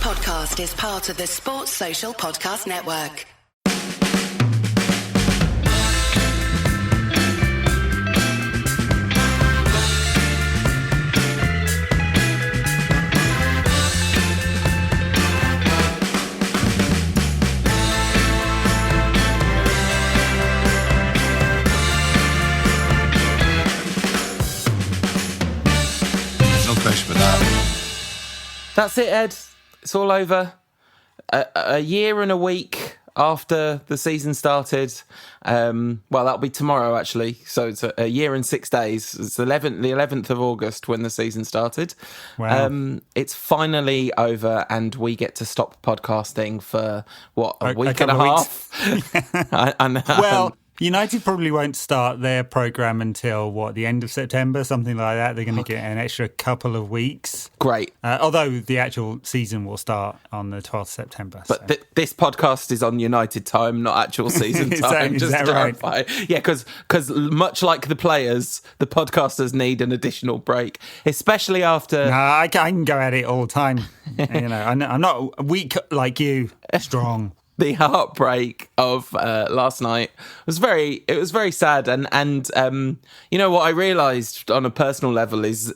podcast is part of the Sports Social Podcast Network. No question about that. That's it, Ed. It's all over. A year and a week after the season started. Well, that'll be tomorrow, actually. So it's a year and 6 days. It's the 11th of August when the season started. Wow. It's finally over, and we get to stop podcasting for, a week and a couple of half? Well, United probably won't start their programme until, the end of September, something like that. They're going to get an extra couple of weeks. Great. Although the actual season will start on the 12th of September. But this podcast is on United time, not actual season time. Is that right? Clarify. Yeah, because much like the players, the podcasters need an additional break, especially after... No, I can go at it all the time. I'm not weak like you, strong. The heartbreak of last night was very sad, and what I realised on a personal level is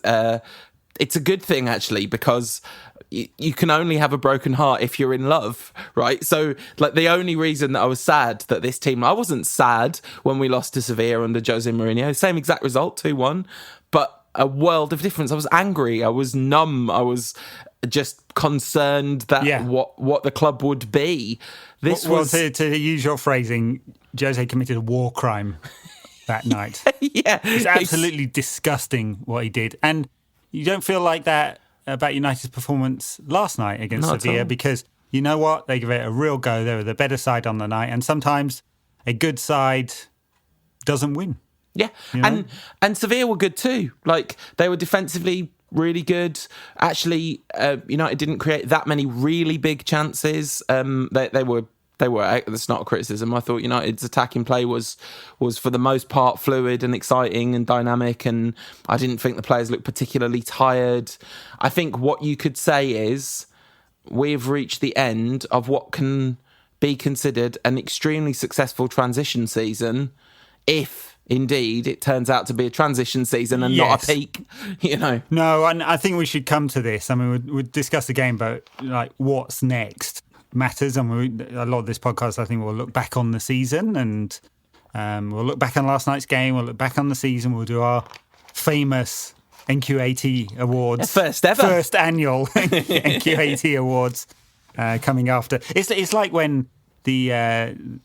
it's a good thing, actually, because you can only have a broken heart if you're in love, right? So, the only reason that I was sad that this team... I wasn't sad when we lost to Sevilla under Jose Mourinho. Same exact result, 2-1, but a world of difference. I was angry. I was numb. I was just concerned that what the club would be. To use your phrasing, Jose committed a war crime that night. Yeah. It's absolutely disgusting what he did. And you don't feel like that about United's performance last night against Sevilla, because you know what? They gave it a real go. They were the better side on the night. And sometimes a good side doesn't win. Yeah. And Sevilla were good too. They were defensively really good. Actually, United didn't create that many really big chances. They were. That's not a criticism. I thought United's attacking play was for the most part fluid and exciting and dynamic, and I didn't think the players looked particularly tired. I think what you could say is we've reached the end of what can be considered an extremely successful transition season, if indeed it turns out to be a transition season and not a peak, No, and I think we should come to this. I mean, we'll discuss the game, but what's next matters. And a lot of this podcast, I think, will look back on the season, and we'll look back on last night's game. We'll look back on the season. We'll do our famous NQ80 awards. First annual NQ80 awards coming after. It's like when the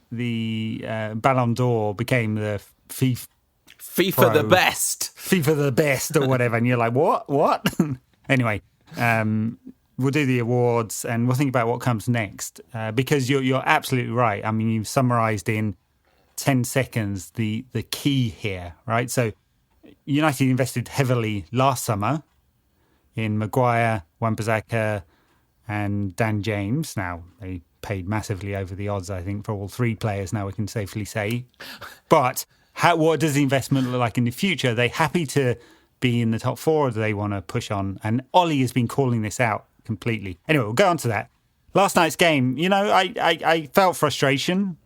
Ballon d'Or became the FIFA the best. FIFA the best or whatever. And you're like, what? Anyway, we'll do the awards and we'll think about what comes next, because you're absolutely right. I mean, you've summarised in 10 seconds the key here, right? So United invested heavily last summer in Maguire, Wan-Bissaka and Dan James. Now, they paid massively over the odds, I think, for all three players, now we can safely say. But what does the investment look like in the future? Are they happy to be in the top four, or do they want to push on? And Ole has been calling this out completely. Anyway, we'll go on to that. Last night's game, I felt frustration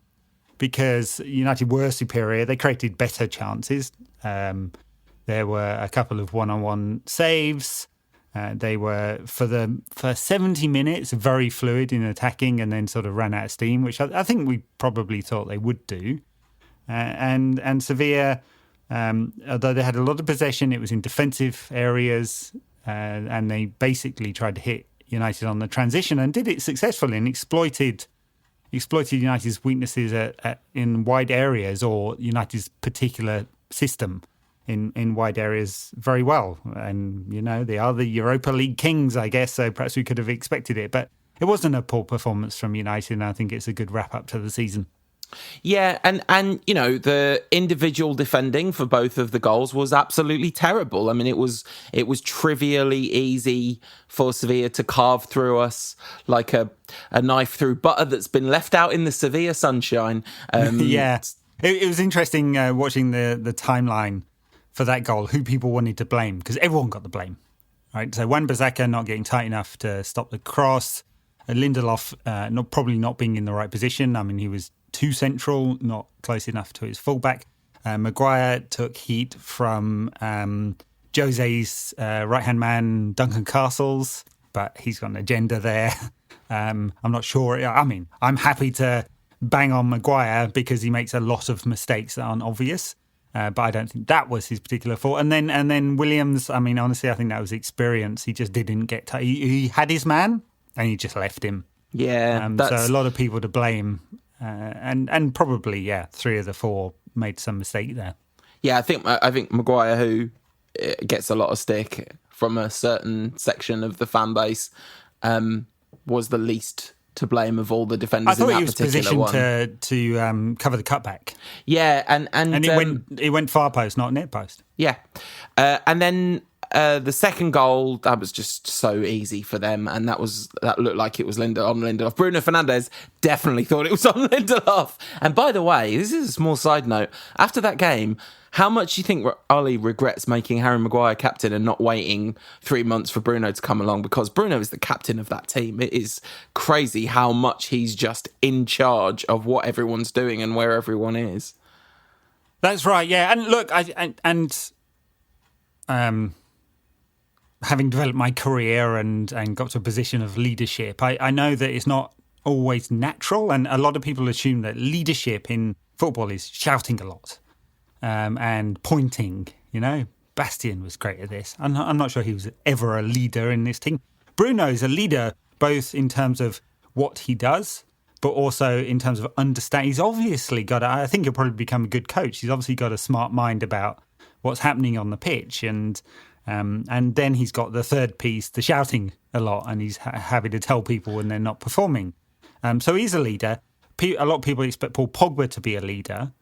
because United were superior. They created better chances. There were a couple of one-on-one saves. They were, for 70 minutes, very fluid in attacking, and then sort of ran out of steam, which I think we probably thought they would do. And Sevilla, although they had a lot of possession, it was in defensive areas, and they basically tried to hit United on the transition and did it successfully and exploited United's weaknesses in wide areas, or United's particular system in wide areas very well. And, they are the Europa League kings, I guess, so perhaps we could have expected it. But it wasn't a poor performance from United, and I think it's a good wrap-up to the season. Yeah, and the individual defending for both of the goals was absolutely terrible. I mean, it was trivially easy for Sevilla to carve through us like a knife through butter that's been left out in the Sevilla sunshine. Yeah, it was interesting watching the timeline for that goal, who people wanted to blame, because everyone got the blame, right? So Wan-Bissaka not getting tight enough to stop the cross. Lindelof probably not being in the right position. I mean, he was too central, not close enough to his fullback. Maguire took heat from Jose's right-hand man, Duncan Castles, but he's got an agenda there. I'm not sure. I mean, I'm happy to bang on Maguire because he makes a lot of mistakes that aren't obvious, but I don't think that was his particular fault. And then Williams, I mean, honestly, I think that was experience. He just didn't get he had his man and he just left him. Yeah. So a lot of people to blame. And probably, 3 of the 4 made some mistake there. Yeah, I think Maguire, who gets a lot of stick from a certain section of the fan base, was the least to blame of all the defenders in that particular one. I thought he was positioned to cover the cutback. Yeah, and it went far post, not near post. Yeah, and then the second goal, that was just so easy for them, and that looked like it was on Lindelof. Bruno Fernandes definitely thought it was on Lindelof. And by the way, this is a small side note. After that game, how much do you think Ole regrets making Harry Maguire captain and not waiting 3 months for Bruno to come along? Because Bruno is the captain of that team. It is crazy how much he's just in charge of what everyone's doing and where everyone is. That's right, yeah. And look, having developed my career and got to a position of leadership, I know that it's not always natural, and a lot of people assume that leadership in football is shouting a lot and pointing. You know, Bastian was great at this. I'm not sure he was ever a leader in this team. Bruno is a leader both in terms of what he does, but also in terms of understanding. He's obviously I think he'll probably become a good coach. He's obviously got a smart mind about what's happening on the pitch, and then he's got the third piece, the shouting a lot, and he's happy to tell people when they're not performing. So he's a leader. A lot of people expect Paul Pogba to be a leader,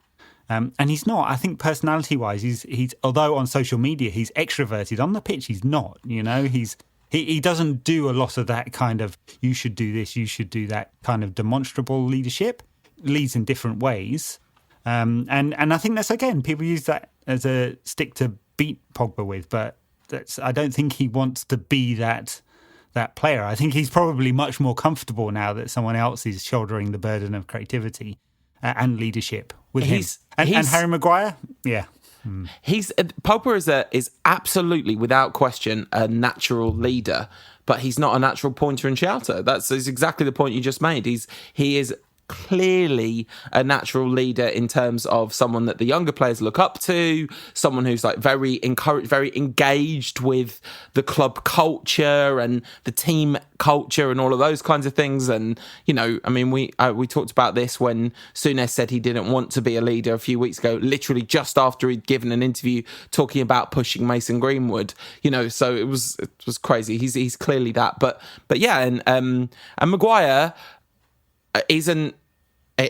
and he's not. I think personality-wise, he's although on social media he's extroverted, on the pitch he's not. You know, he doesn't do a lot of that kind of you should do this, you should do that kind of demonstrable leadership. Leads in different ways, and I think that's, again, people use that as a stick to beat Pogba with, but I don't think he wants to be that player. I think he's probably much more comfortable now that someone else is shouldering the burden of creativity and leadership with him. And Harry Maguire, yeah. Pogba is absolutely, without question, a natural leader, but he's not a natural pointer and shouter. That's exactly the point you just made. He is clearly a natural leader in terms of someone that the younger players look up to, someone who's like very encouraged, very engaged with the club culture and the team culture and all of those kinds of things. And, you know, I mean, we talked about this when Souness said he didn't want to be a leader a few weeks ago, literally just after he'd given an interview talking about pushing Mason Greenwood, you know, so it was crazy. He's clearly that, but yeah. And Maguire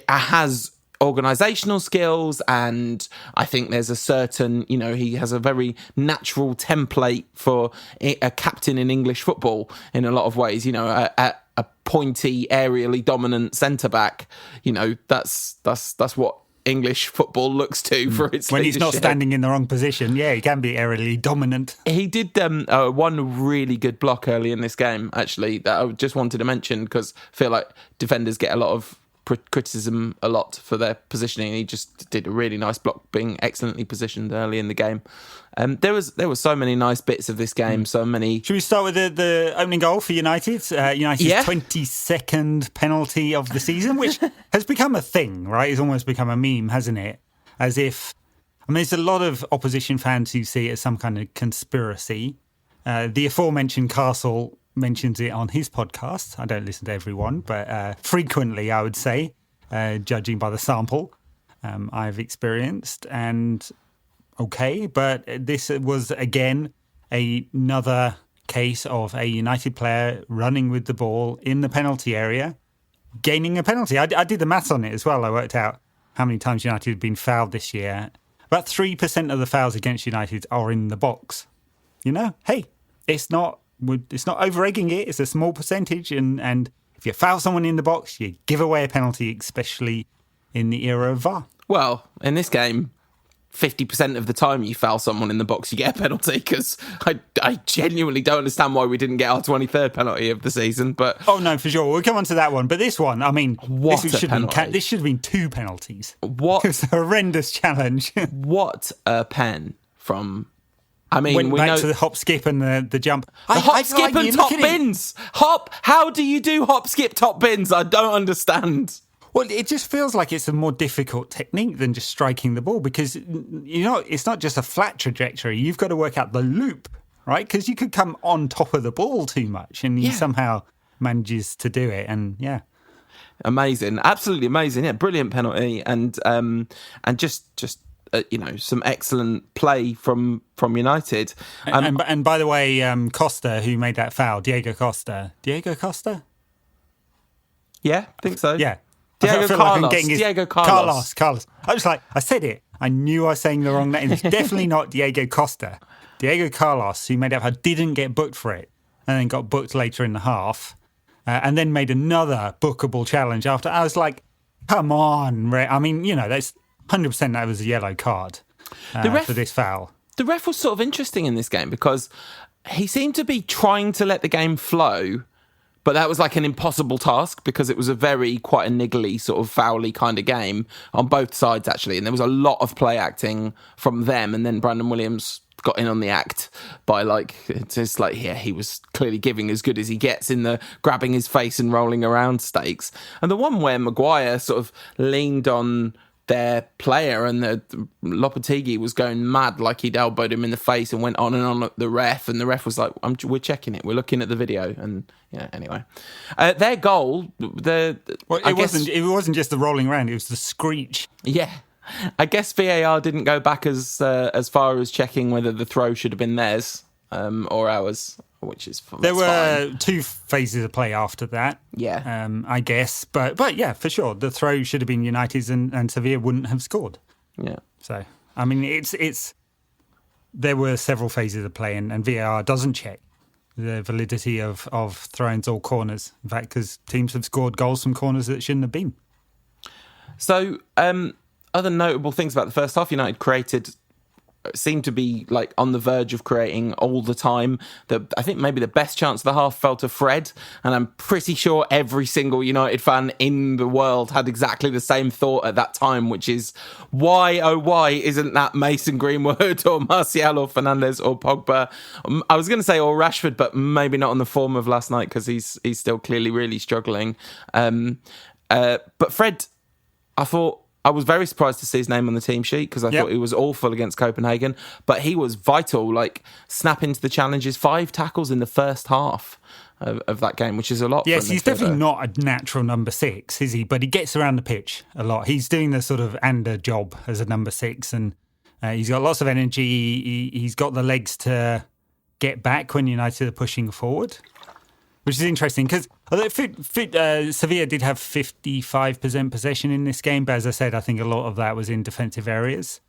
has organisational skills, and I think there's a certain, you know, he has a very natural template for a captain in English football in a lot of ways. You know, a pointy, aerially dominant centre back. You know, that's what English football looks to for its when leadership. He's not standing in the wrong position. Yeah, he can be aerially dominant. He did one really good block early in this game, actually, that I just wanted to mention, because I feel like defenders get a lot of criticism a lot for their positioning. He just did a really nice block, being excellently positioned early in the game. There were so many nice bits of this game. So many. Should we start with the opening goal for United? United's 22nd penalty of the season, which has become a thing, right? It's almost become a meme, hasn't it? As if, I mean, there's a lot of opposition fans who see it as some kind of conspiracy. The aforementioned Castle mentions it on his podcast. I don't listen to everyone, but frequently, I would say, judging by the sample I've experienced. And okay, but this was, again, another case of a United player running with the ball in the penalty area, gaining a penalty. I did the maths on it as well. I worked out how many times United had been fouled this year. About 3% of the fouls against United are in the box. You know, hey, it's not over-egging it. It's a small percentage, and if you foul someone in the box, you give away a penalty, especially in the era of VAR. Well, in this game, 50% of the time you foul someone in the box, you get a penalty, because I genuinely don't understand why we didn't get our 23rd penalty of the season. But oh, no, for sure. We'll come on to that one. But this one, I mean, What this a should have been 2 penalties. What? It's a horrendous challenge. what a pen from... I mean, Went we back know to the hop, skip and the jump. the hop, skip and top bins. How do you do hop, skip, top bins? I don't understand. Well, it just feels like it's a more difficult technique than just striking the ball, because, it's not just a flat trajectory. You've got to work out the loop, right? Because you could come on top of the ball too much, and he somehow manages to do it. And amazing, absolutely amazing. Yeah, brilliant penalty, and just some excellent play from United. And by the way, Costa, who made that foul, Diego Costa. Yeah, I think so. Yeah. Diego Carlos. Carlos. I was like, I said it. I knew I was saying the wrong name. It's definitely not Diego Costa. Diego Carlos, who made that foul, didn't get booked for it, and then got booked later in the half, and then made another bookable challenge after. I was like, come on. I mean, that's 100% that was a yellow card for this foul. The ref was sort of interesting in this game, because he seemed to be trying to let the game flow, but that was like an impossible task, because it was quite a niggly sort of foul-y kind of game on both sides, actually. And there was a lot of play acting from them. And then Brandon Williams got in on the act by he was clearly giving as good as he gets in the grabbing his face and rolling around stakes. And the one where Maguire sort of leaned on their player, and the Lopetegui was going mad, like he'd elbowed him in the face, and went on and on at the ref, and the ref was like, we're checking it, we're looking at the video. And anyway, their goal, it wasn't just the rolling around, it was the screech. I guess VAR didn't go back as far as checking whether the throw should have been theirs or ours, which is fine. There were 2 phases of play after that. I guess. But yeah, for sure. The throw should have been United's, and Sevilla wouldn't have scored. Yeah. So, I mean, it's there were several phases of play, and VAR doesn't check the validity of throw-ins or corners. In fact, because teams have scored goals from corners that shouldn't have been. So, other notable things about the first half, United seemed to be like on the verge of creating all the time. I think maybe the best chance of the half fell to Fred, and I'm pretty sure every single United fan in the world had exactly the same thought at that time, which is, why isn't that Mason Greenwood or Martial or Fernandes or Pogba? I was going to say or Rashford, but maybe not on the form of last night, because he's still clearly really struggling. But Fred, I was very surprised to see his name on the team sheet, because I thought he was awful against Copenhagen, but he was vital, like snapping to the challenges, 5 tackles in the first half of that game, which is a lot. Yes, he's definitely not a natural number 6, is he? But he gets around the pitch a lot. He's doing the sort of Ander job as a number 6, and he's got lots of energy. He's got the legs to get back when United are pushing forward, which is interesting, because Sevilla did have 55% possession in this game, but as I said, I think a lot of that was in defensive areas,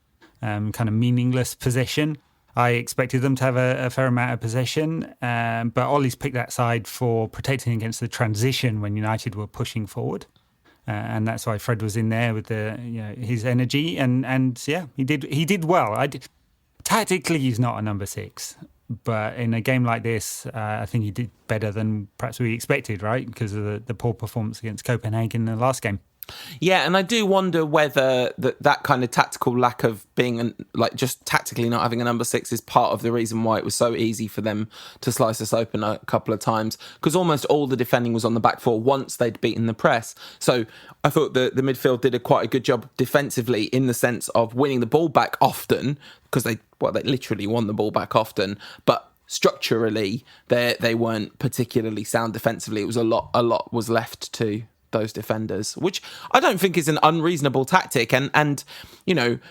kind of meaningless possession. I expected them to have a fair amount of possession, but Ole's picked that side for protecting against the transition when United were pushing forward, and that's why Fred was in there with his energy, and he did well. Tactically, he's not a number 6. But in a game like this, I think he did better than perhaps we expected, right? Because of the poor performance against Copenhagen in the last game. Yeah, and I do wonder whether that kind of tactical lack of being, just tactically not having a number 6 is part of the reason why it was so easy for them to slice us open a couple of times, because almost all the defending was on the back four once they'd beaten the press. So I thought the midfield did quite a good job defensively, in the sense of winning the ball back often, because they literally won the ball back often, but structurally they weren't particularly sound defensively. It was a lot was left to those defenders, which I don't think is an unreasonable tactic. And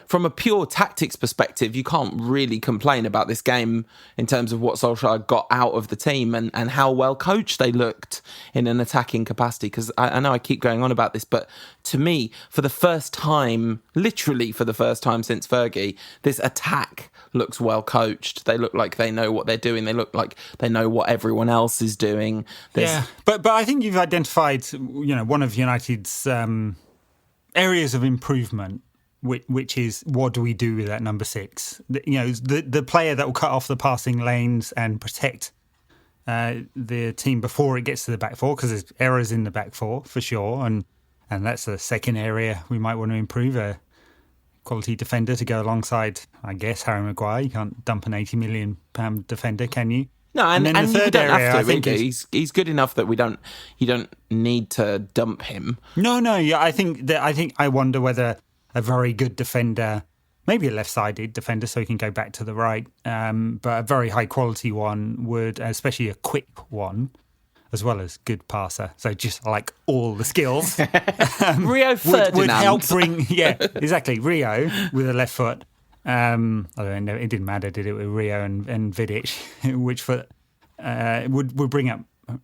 from a pure tactics perspective, you can't really complain about this game in terms of what Solskjaer got out of the team and how well coached they looked in an attacking capacity. Because I know I keep going on about this, but to me, literally for the first time since Fergie, this attack looks well coached. They look like they know what they're doing. They look like they know what everyone else is doing. But I think you've identified, one of United's areas of improvement which is what do we do with that number 6? The player that will cut off the passing lanes and protect the team before it gets to the back four, because there's errors in the back four for sure, and that's the second area we might want to improve. A quality defender to go alongside, I guess, Harry Maguire. You can't dump an £80 million defender, can you? No, and then the you third don't area, have to. I think He's good enough that you don't need to dump him. No, yeah, I think I wonder whether a very good defender, maybe a left-sided defender, so he can go back to the right, but a very high-quality one would, especially a quick one, as well as good passer, so just like all the skills. Rio Ferdinand would help bring, yeah, exactly. Rio with a left foot. Although it didn't matter, did it, with Rio and Vidic, which foot would bring up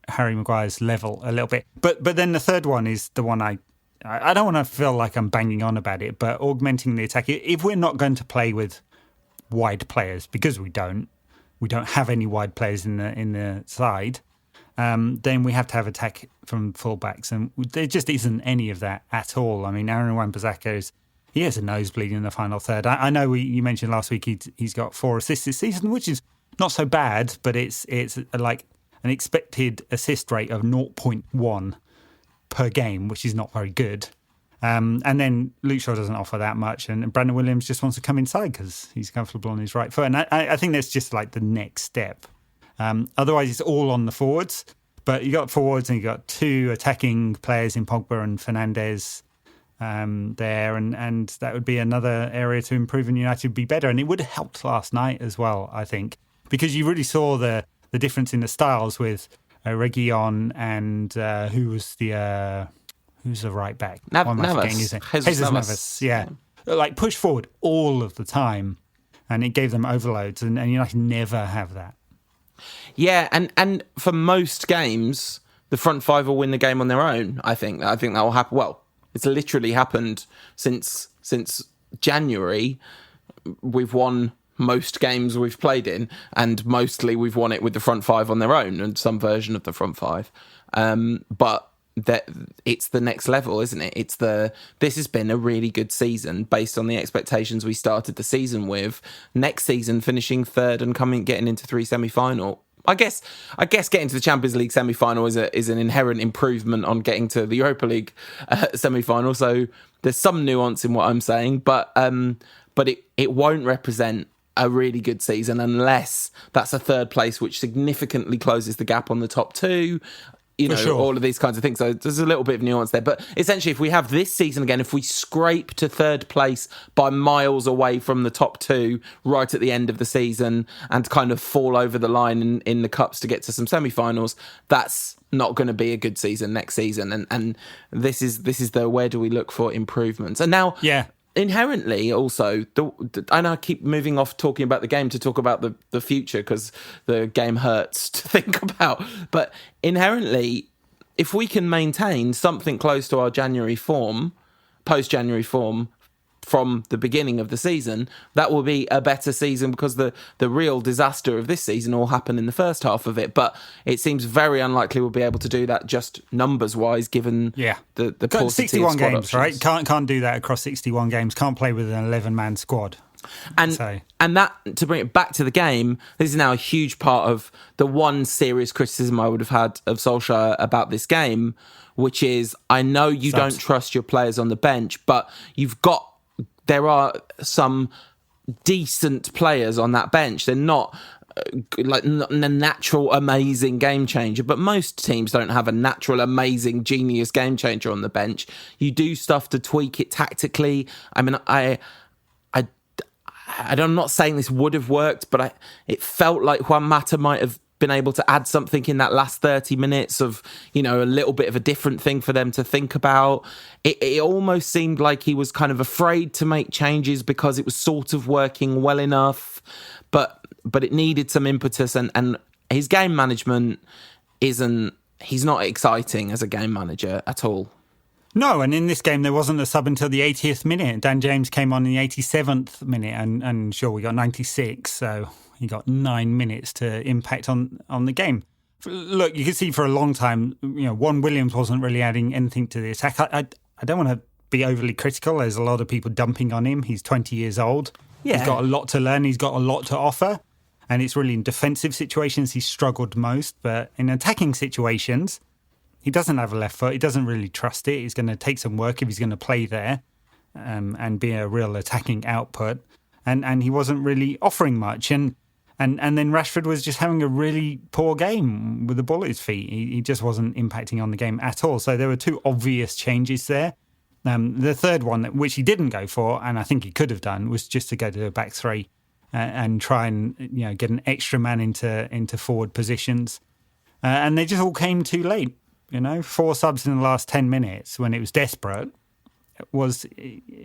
Harry Maguire's level a little bit. But then the third one is the one I don't want to feel like I'm banging on about it, but augmenting the attack. If we're not going to play with wide players, because we don't have any wide players in the side. Then we have to have attack from fullbacks, and there just isn't any of that at all. I mean, Aaron Wan-Bissaka he has a nosebleed in the final third. I know you mentioned last week he's got 4 assists this season, which is not so bad, but it's like an expected assist rate of 0.1 per game, which is not very good. And then Luke Shaw doesn't offer that much, and Brandon Williams just wants to come inside because he's comfortable on his right foot. And I think that's just like the next step. Otherwise, it's all on the forwards. But you got forwards and you got 2 attacking players in Pogba and Fernandes there, and that would be another area to improve, and United would be better. And it would have helped last night as well, I think, because you really saw the difference in the styles with Reguilon and who's the right back? Jesus Navas. Yeah. Like push forward all of the time, and it gave them overloads, and United never have that. Yeah, and for most games, the front 5 will win the game on their own. I think that will happen. Well, it's literally happened since January. We've won most games we've played in, and mostly we've won it with the front 5 on their own and some version of the front 5. But that it's the next level, isn't it? This has been a really good season based on the expectations we started the season with. Next season, finishing third and getting into 3 semi-final. I guess getting to the Champions League semi-final is an inherent improvement on getting to the Europa League semi-final. So there's some nuance in what I'm saying, but it won't represent a really good season unless that's a third place, which significantly closes the gap on the top 2. Sure. All of these kinds of things. So there's a little bit of nuance there. But essentially, if we have this season again, if we scrape to third place by miles away from the top 2 right at the end of the season and kind of fall over the line in the cups to get to some semi-finals, that's not going to be a good season next season. And this is the where do we look for improvements? And now... Yeah. Inherently, also, I know I keep moving off talking about the game to talk about the future because the game hurts to think about. But inherently, if we can maintain something close to our January form, post-January form, from the beginning of the season, that will be a better season because the real disaster of this season all happened in the first half of it. But it seems very unlikely we'll be able to do that just numbers-wise, given the paucity 61 of squad games, options. right? Can't do that across 61 games. Can't play with an 11-man squad. And that, to bring it back to the game, this is now a huge part of the one serious criticism I would have had of Solskjaer about this game, which is, I know you don't trust your players on the bench, but there are some decent players on that bench. They're not like a natural, amazing game changer, but most teams don't have a natural, amazing, genius game changer on the bench. You do stuff to tweak it tactically. I mean, I'm not saying this would have worked, but it felt like Juan Mata might have been able to add something in that last 30 minutes of, a little bit of a different thing for them to think about. It almost seemed like he was kind of afraid to make changes because it was sort of working well enough, but it needed some impetus, and his game management he's not exciting as a game manager at all. No, and in this game, there wasn't a sub until the 80th minute. Dan James came on in the 87th minute, and sure, we got 96, so he got 9 minutes to impact on the game. Look, you can see for a long time, Juan Williams wasn't really adding anything to the attack. I don't want to be overly critical. There's a lot of people dumping on him. He's 20 years old. Yeah. He's got a lot to learn. He's got a lot to offer. And it's really in defensive situations he's struggled most. But in attacking situations, he doesn't have a left foot. He doesn't really trust it. He's going to take some work if he's going to play there and be a real attacking output. And he wasn't really offering much. And then Rashford was just having a really poor game with the ball at his feet. He just wasn't impacting on the game at all. So there were two obvious changes there. The third one, which he didn't go for, and I think he could have done, was just to go to a back three and try and get an extra man into forward positions. And they just all came too late. 4 subs in the last 10 minutes when it was desperate. Was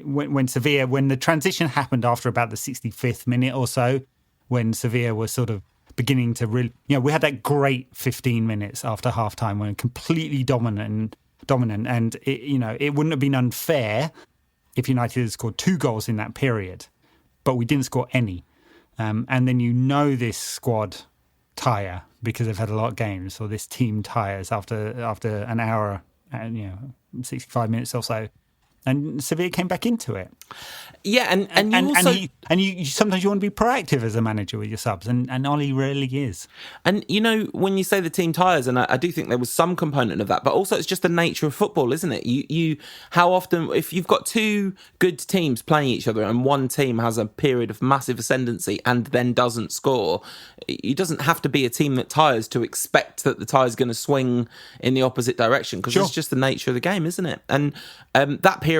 when Sevilla, when the transition happened after about the 65th minute or so, when Sevilla was sort of beginning to really, we had that great 15 minutes after halftime when completely dominant, and it wouldn't have been unfair if United had scored 2 goals in that period, but we didn't score any, and then this squad tire because they've had a lot of games, or this team tires after an hour and 65 minutes or so. And Sevilla came back into it. Yeah, and you sometimes you want to be proactive as a manager with your subs, and Ole rarely is. And when you say the team tires, and I do think there was some component of that, but also it's just the nature of football, isn't it? You how often, if you've got 2 good teams playing each other and one team has a period of massive ascendancy and then doesn't score, it doesn't have to be a team that tires to expect that the tire is going to swing in the opposite direction, because it's just the nature of the game, isn't it? And that period,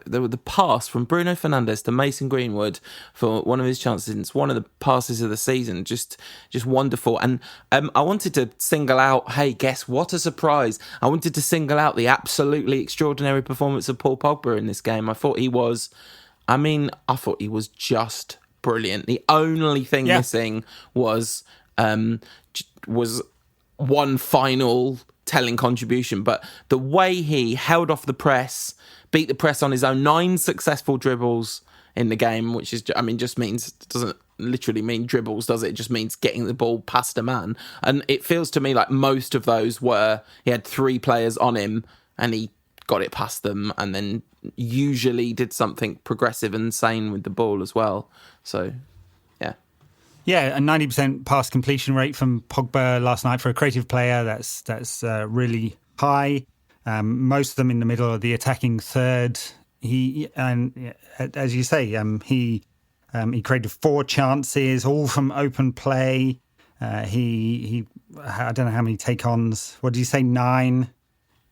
there were the pass from Bruno Fernandes to Mason Greenwood for one of his chances. It's one of the passes of the season, just wonderful. And I wanted to single out, hey, guess what a surprise. I wanted to single out the absolutely extraordinary performance of Paul Pogba in this game. I thought he was just brilliant. The only thing missing was one final telling contribution, but the way he held off the press, beat the press on his own, 9 successful dribbles in the game, which is, just means, doesn't literally mean dribbles, does it? It just means getting the ball past a man. And it feels to me like most of those he had 3 players on him and he got it past them, and then usually did something progressive and sane with the ball as well. So, yeah. Yeah, a 90% pass completion rate from Pogba last night for a creative player. That's really high. Most of them in the middle of the attacking third. As you say, he created 4 chances, all from open play. He I don't know how many take-ons. What did you say? 9.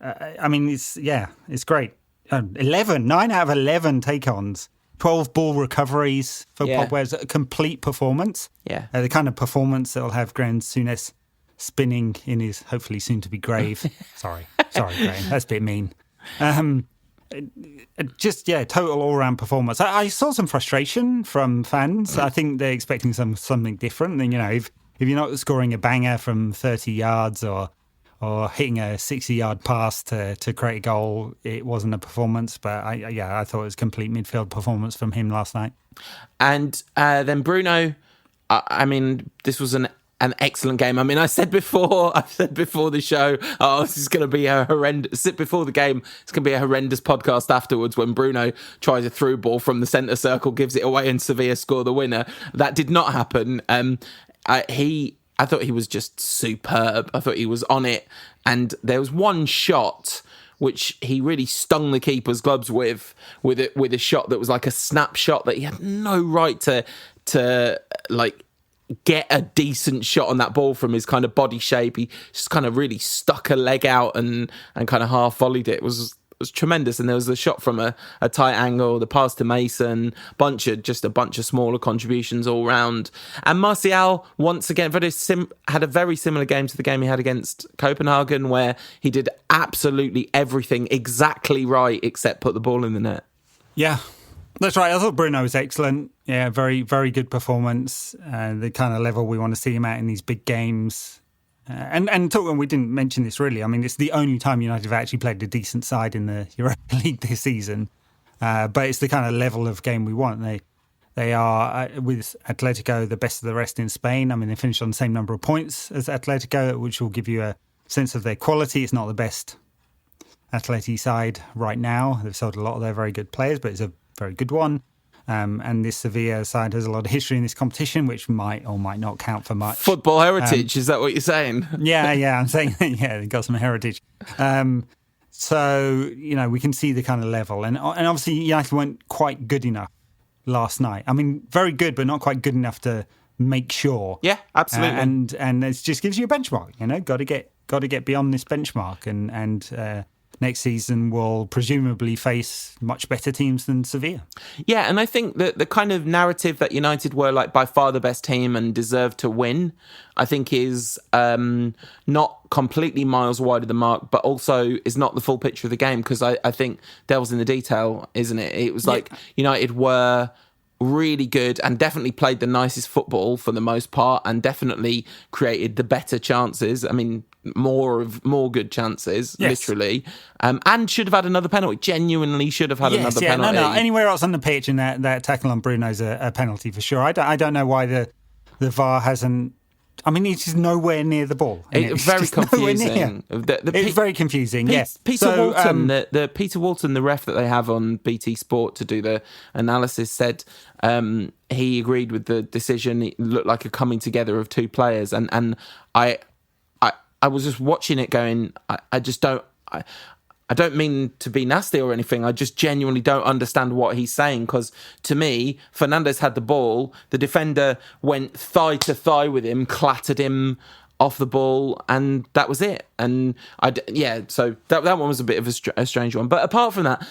It's great. 9 out of 11 take-ons. 12 ball recoveries for Pogba. It's a complete performance. Yeah. The kind of performance that will have Graham Souness spinning in his hopefully soon-to-be grave. Sorry, Graham. That's a bit mean. Total all-round performance. I saw some frustration from fans. I think they're expecting something different. And, if you're not scoring a banger from 30 yards or hitting a 60-yard pass to create a goal, it wasn't a performance. But I thought it was a complete midfield performance from him last night. And then Bruno, this was an excellent game. I said before the show, this is going to be a horrendous. Before the game, it's going to be a horrendous podcast afterwards when Bruno tries a through ball from the centre circle, gives it away, and Sevilla score the winner. That did not happen. I thought he was just superb. I thought he was on it. And there was one shot which he really stung the keeper's gloves with a shot that was like a snapshot that he had no right to get a decent shot on that ball from his kind of body shape. He just kind of really stuck a leg out and kind of half volleyed it. It was tremendous. And there was the shot from a tight angle, the pass to Mason, a bunch of smaller contributions all round. And Martial, once again, had a very similar game to the game he had against Copenhagen, where he did absolutely everything exactly right except put the ball in the net. Yeah, that's right. I thought Bruno was excellent. Yeah, very, very good performance. The kind of level we want to see him at in these big games. And we didn't mention this really. It's the only time United have actually played a decent side in the Europa League this season. But it's the kind of level of game we want. They are, with Atletico, the best of the rest in Spain. They finished on the same number of points as Atletico, which will give you a sense of their quality. It's not the best Atleti side right now. They've sold a lot of their very good players, but it's a very good one. And this Sevilla side has a lot of history in this competition, which might or might not count for much. Football heritage, is that what you're saying? Yeah, I'm saying, yeah, they've got some heritage. So, we can see the kind of level. And obviously, United weren't quite good enough last night. I mean, very good, but not quite good enough to make sure. Yeah, absolutely. And it just gives you a benchmark, got to get beyond this benchmark. And next season will presumably face much better teams than Sevilla. Yeah, and I think that the kind of narrative that United were like by far the best team and deserved to win, I think is not completely miles wide of the mark, but also is not the full picture of the game, because I think devil's in the detail, isn't it? It was like United were really good and definitely played the nicest football for the most part and definitely created the better chances. I mean, more good chances, literally. And should have had another penalty. Genuinely should have had another penalty. No. Anywhere else on the pitch, and that tackle on Bruno's a penalty for sure. I don't know why the VAR hasn't. I mean, it's just nowhere near the ball. It's very confusing. It's very confusing. Peter Walton, Peter Walton, the ref that they have on BT Sport to do the analysis, said he agreed with the decision. It looked like a coming together of two players, and I was just watching it, going, I just don't. I don't mean to be nasty or anything. I just genuinely don't understand what he's saying, because to me, Fernandes had the ball. The defender went thigh to thigh with him, clattered him off the ball, and that was it. And so that one was a bit of a strange one. But apart from that,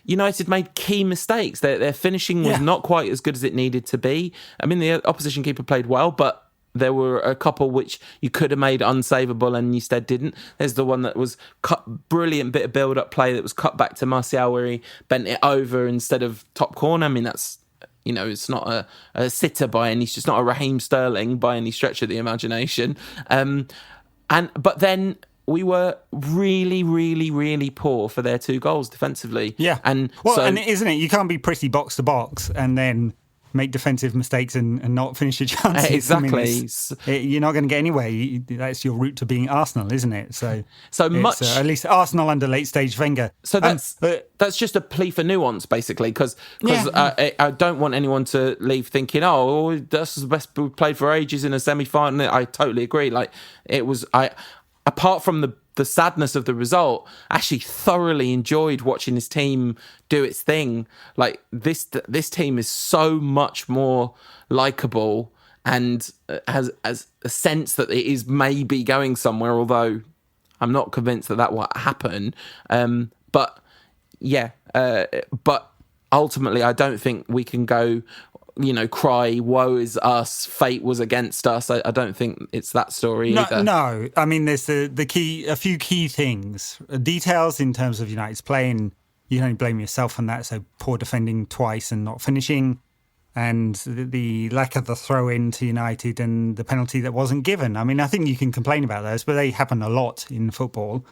United made key mistakes. Their finishing was not quite as good as it needed to be. I mean, the opposition keeper played well, but there were a couple which you could have made unsavable and instead didn't. There's the one that was cut, brilliant bit of build-up play that was cut back to Martial where he bent it over instead of top corner. I mean, that's, it's not a sitter by any, it's just not a Raheem Sterling by any stretch of the imagination. But then we were really, really, really poor for their two goals defensively. Yeah. And isn't it? You can't be pretty box to box and then make defensive mistakes and not finish your chances. Exactly. I mean, you're not going to get anywhere. That's your route to being Arsenal, isn't it? So much. At least Arsenal under late stage Wenger. So that's just a plea for nuance, basically, because I don't want anyone to leave thinking, oh, that's the best we played for ages in a semi-final. I totally agree. Like, it was, apart from the sadness of the result, I actually thoroughly enjoyed watching this team do its thing. Like, this team is so much more likeable and has a sense that it is maybe going somewhere, although I'm not convinced that will happen. But ultimately, I don't think we can go, cry, woe is us, fate was against us. I don't think it's that story either. No, I mean, there's a few key things. Details in terms of United's play, and you can only blame yourself on that. So poor defending twice and not finishing, and the lack of the throw-in to United and the penalty that wasn't given. I mean, I think you can complain about those, but they happen a lot in football.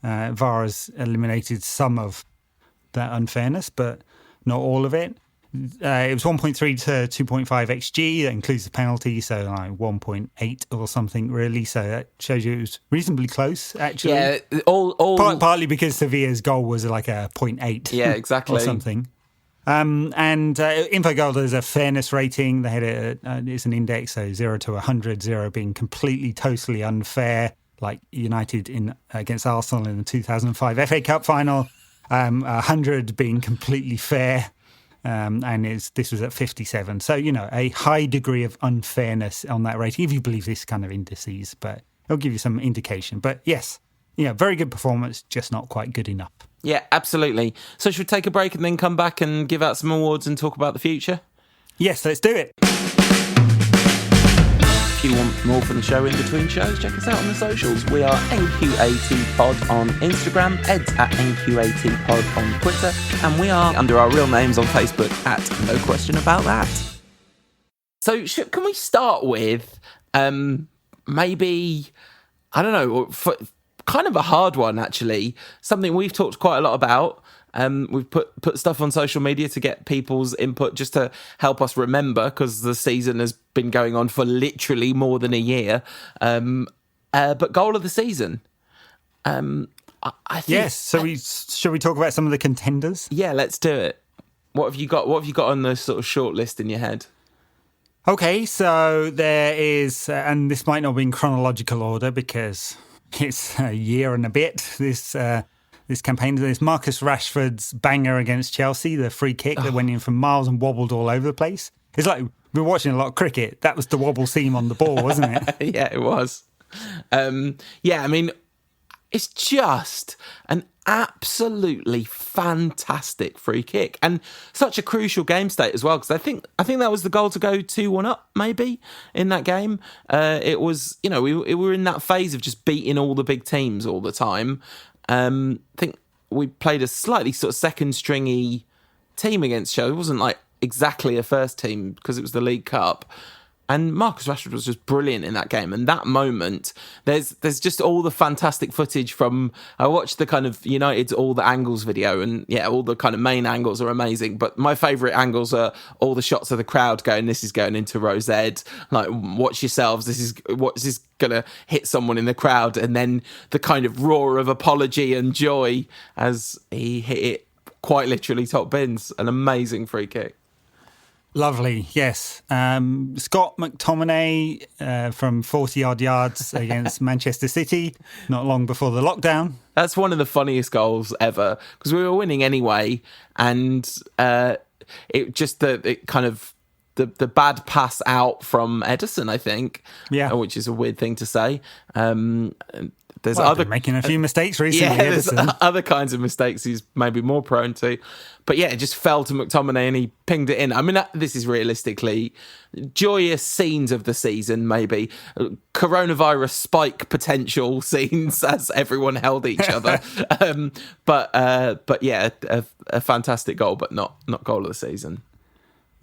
VAR has eliminated some of that unfairness, but not all of it. It was 1.3 to 2.5 XG. That includes the penalty, so like 1.8 or something, really. So that shows you it was reasonably close, actually. Yeah, partly because Sevilla's goal was like a 0.8. Yeah, exactly. Or something. And Infogol does a fairness rating. They had it's an index, so 0 to 100, 0 being completely, totally unfair, like United against Arsenal in the 2005 FA Cup final. 100 being completely fair. And this was at 57. So, a high degree of unfairness on that rating, if you believe this kind of indices, but it'll give you some indication. But yes, very good performance, just not quite good enough. Yeah, absolutely. So should we take a break and then come back and give out some awards and talk about the future? Yes, let's do it. If you want more from the show in between shows, check us out on the socials. We are NQAT Pod on Instagram, Ed's at NQAT Pod on Twitter, and we are under our real names on Facebook at No Question About That. So can we start with maybe, I don't know, for kind of a hard one, actually, something we've talked quite a lot about. We've put stuff on social media to get people's input just to help us remember, because the season has been going on for literally more than a year. But goal of the season. I think, Yes. So shall we talk about some of the contenders? Yeah, let's do it. What have you got? What have you got on the sort of short list in your head? Okay, so there is, and this might not be in chronological order because it's a year and a bit. This campaign, there's Marcus Rashford's banger against Chelsea, the free kick that went in from miles and wobbled all over the place. It's like we're watching a lot of cricket. That was the wobble seam on the ball, wasn't it? Yeah, it was. Yeah, I mean, it's just an absolutely fantastic free kick and such a crucial game state as well, because I think that was the goal to go 2-1 up maybe in that game. It was, you know, we were in that phase of just beating all the big teams all the time. I think we played a slightly sort of second stringy team against Chelsea. It wasn't like exactly a first team because it was the League Cup. And Marcus Rashford was just brilliant in that game. And that moment, there's just all the fantastic footage from... I watched the kind of United's All the Angles video, and yeah, all the kind of main angles are amazing. But my favourite angles are all the shots of the crowd going, this is going into row Z. Like, watch yourselves, this is going to hit someone in the crowd. And then the kind of roar of apology and joy as he hit it quite literally top bins. An amazing free kick. Lovely, yes. Scott McTominay from 40-odd yards against Manchester City, not long before the lockdown. That's one of the funniest goals ever, because we were winning anyway, and it just the bad pass out from Ederson, I think, which is a weird thing to say. There's making a few mistakes recently. Yeah, there's other kinds of mistakes he's maybe more prone to. But yeah, it just fell to McTominay and he pinged it in. I mean, this is realistically joyous scenes of the season, maybe. Coronavirus spike potential scenes as everyone held each other. But yeah, a fantastic goal, but not goal of the season.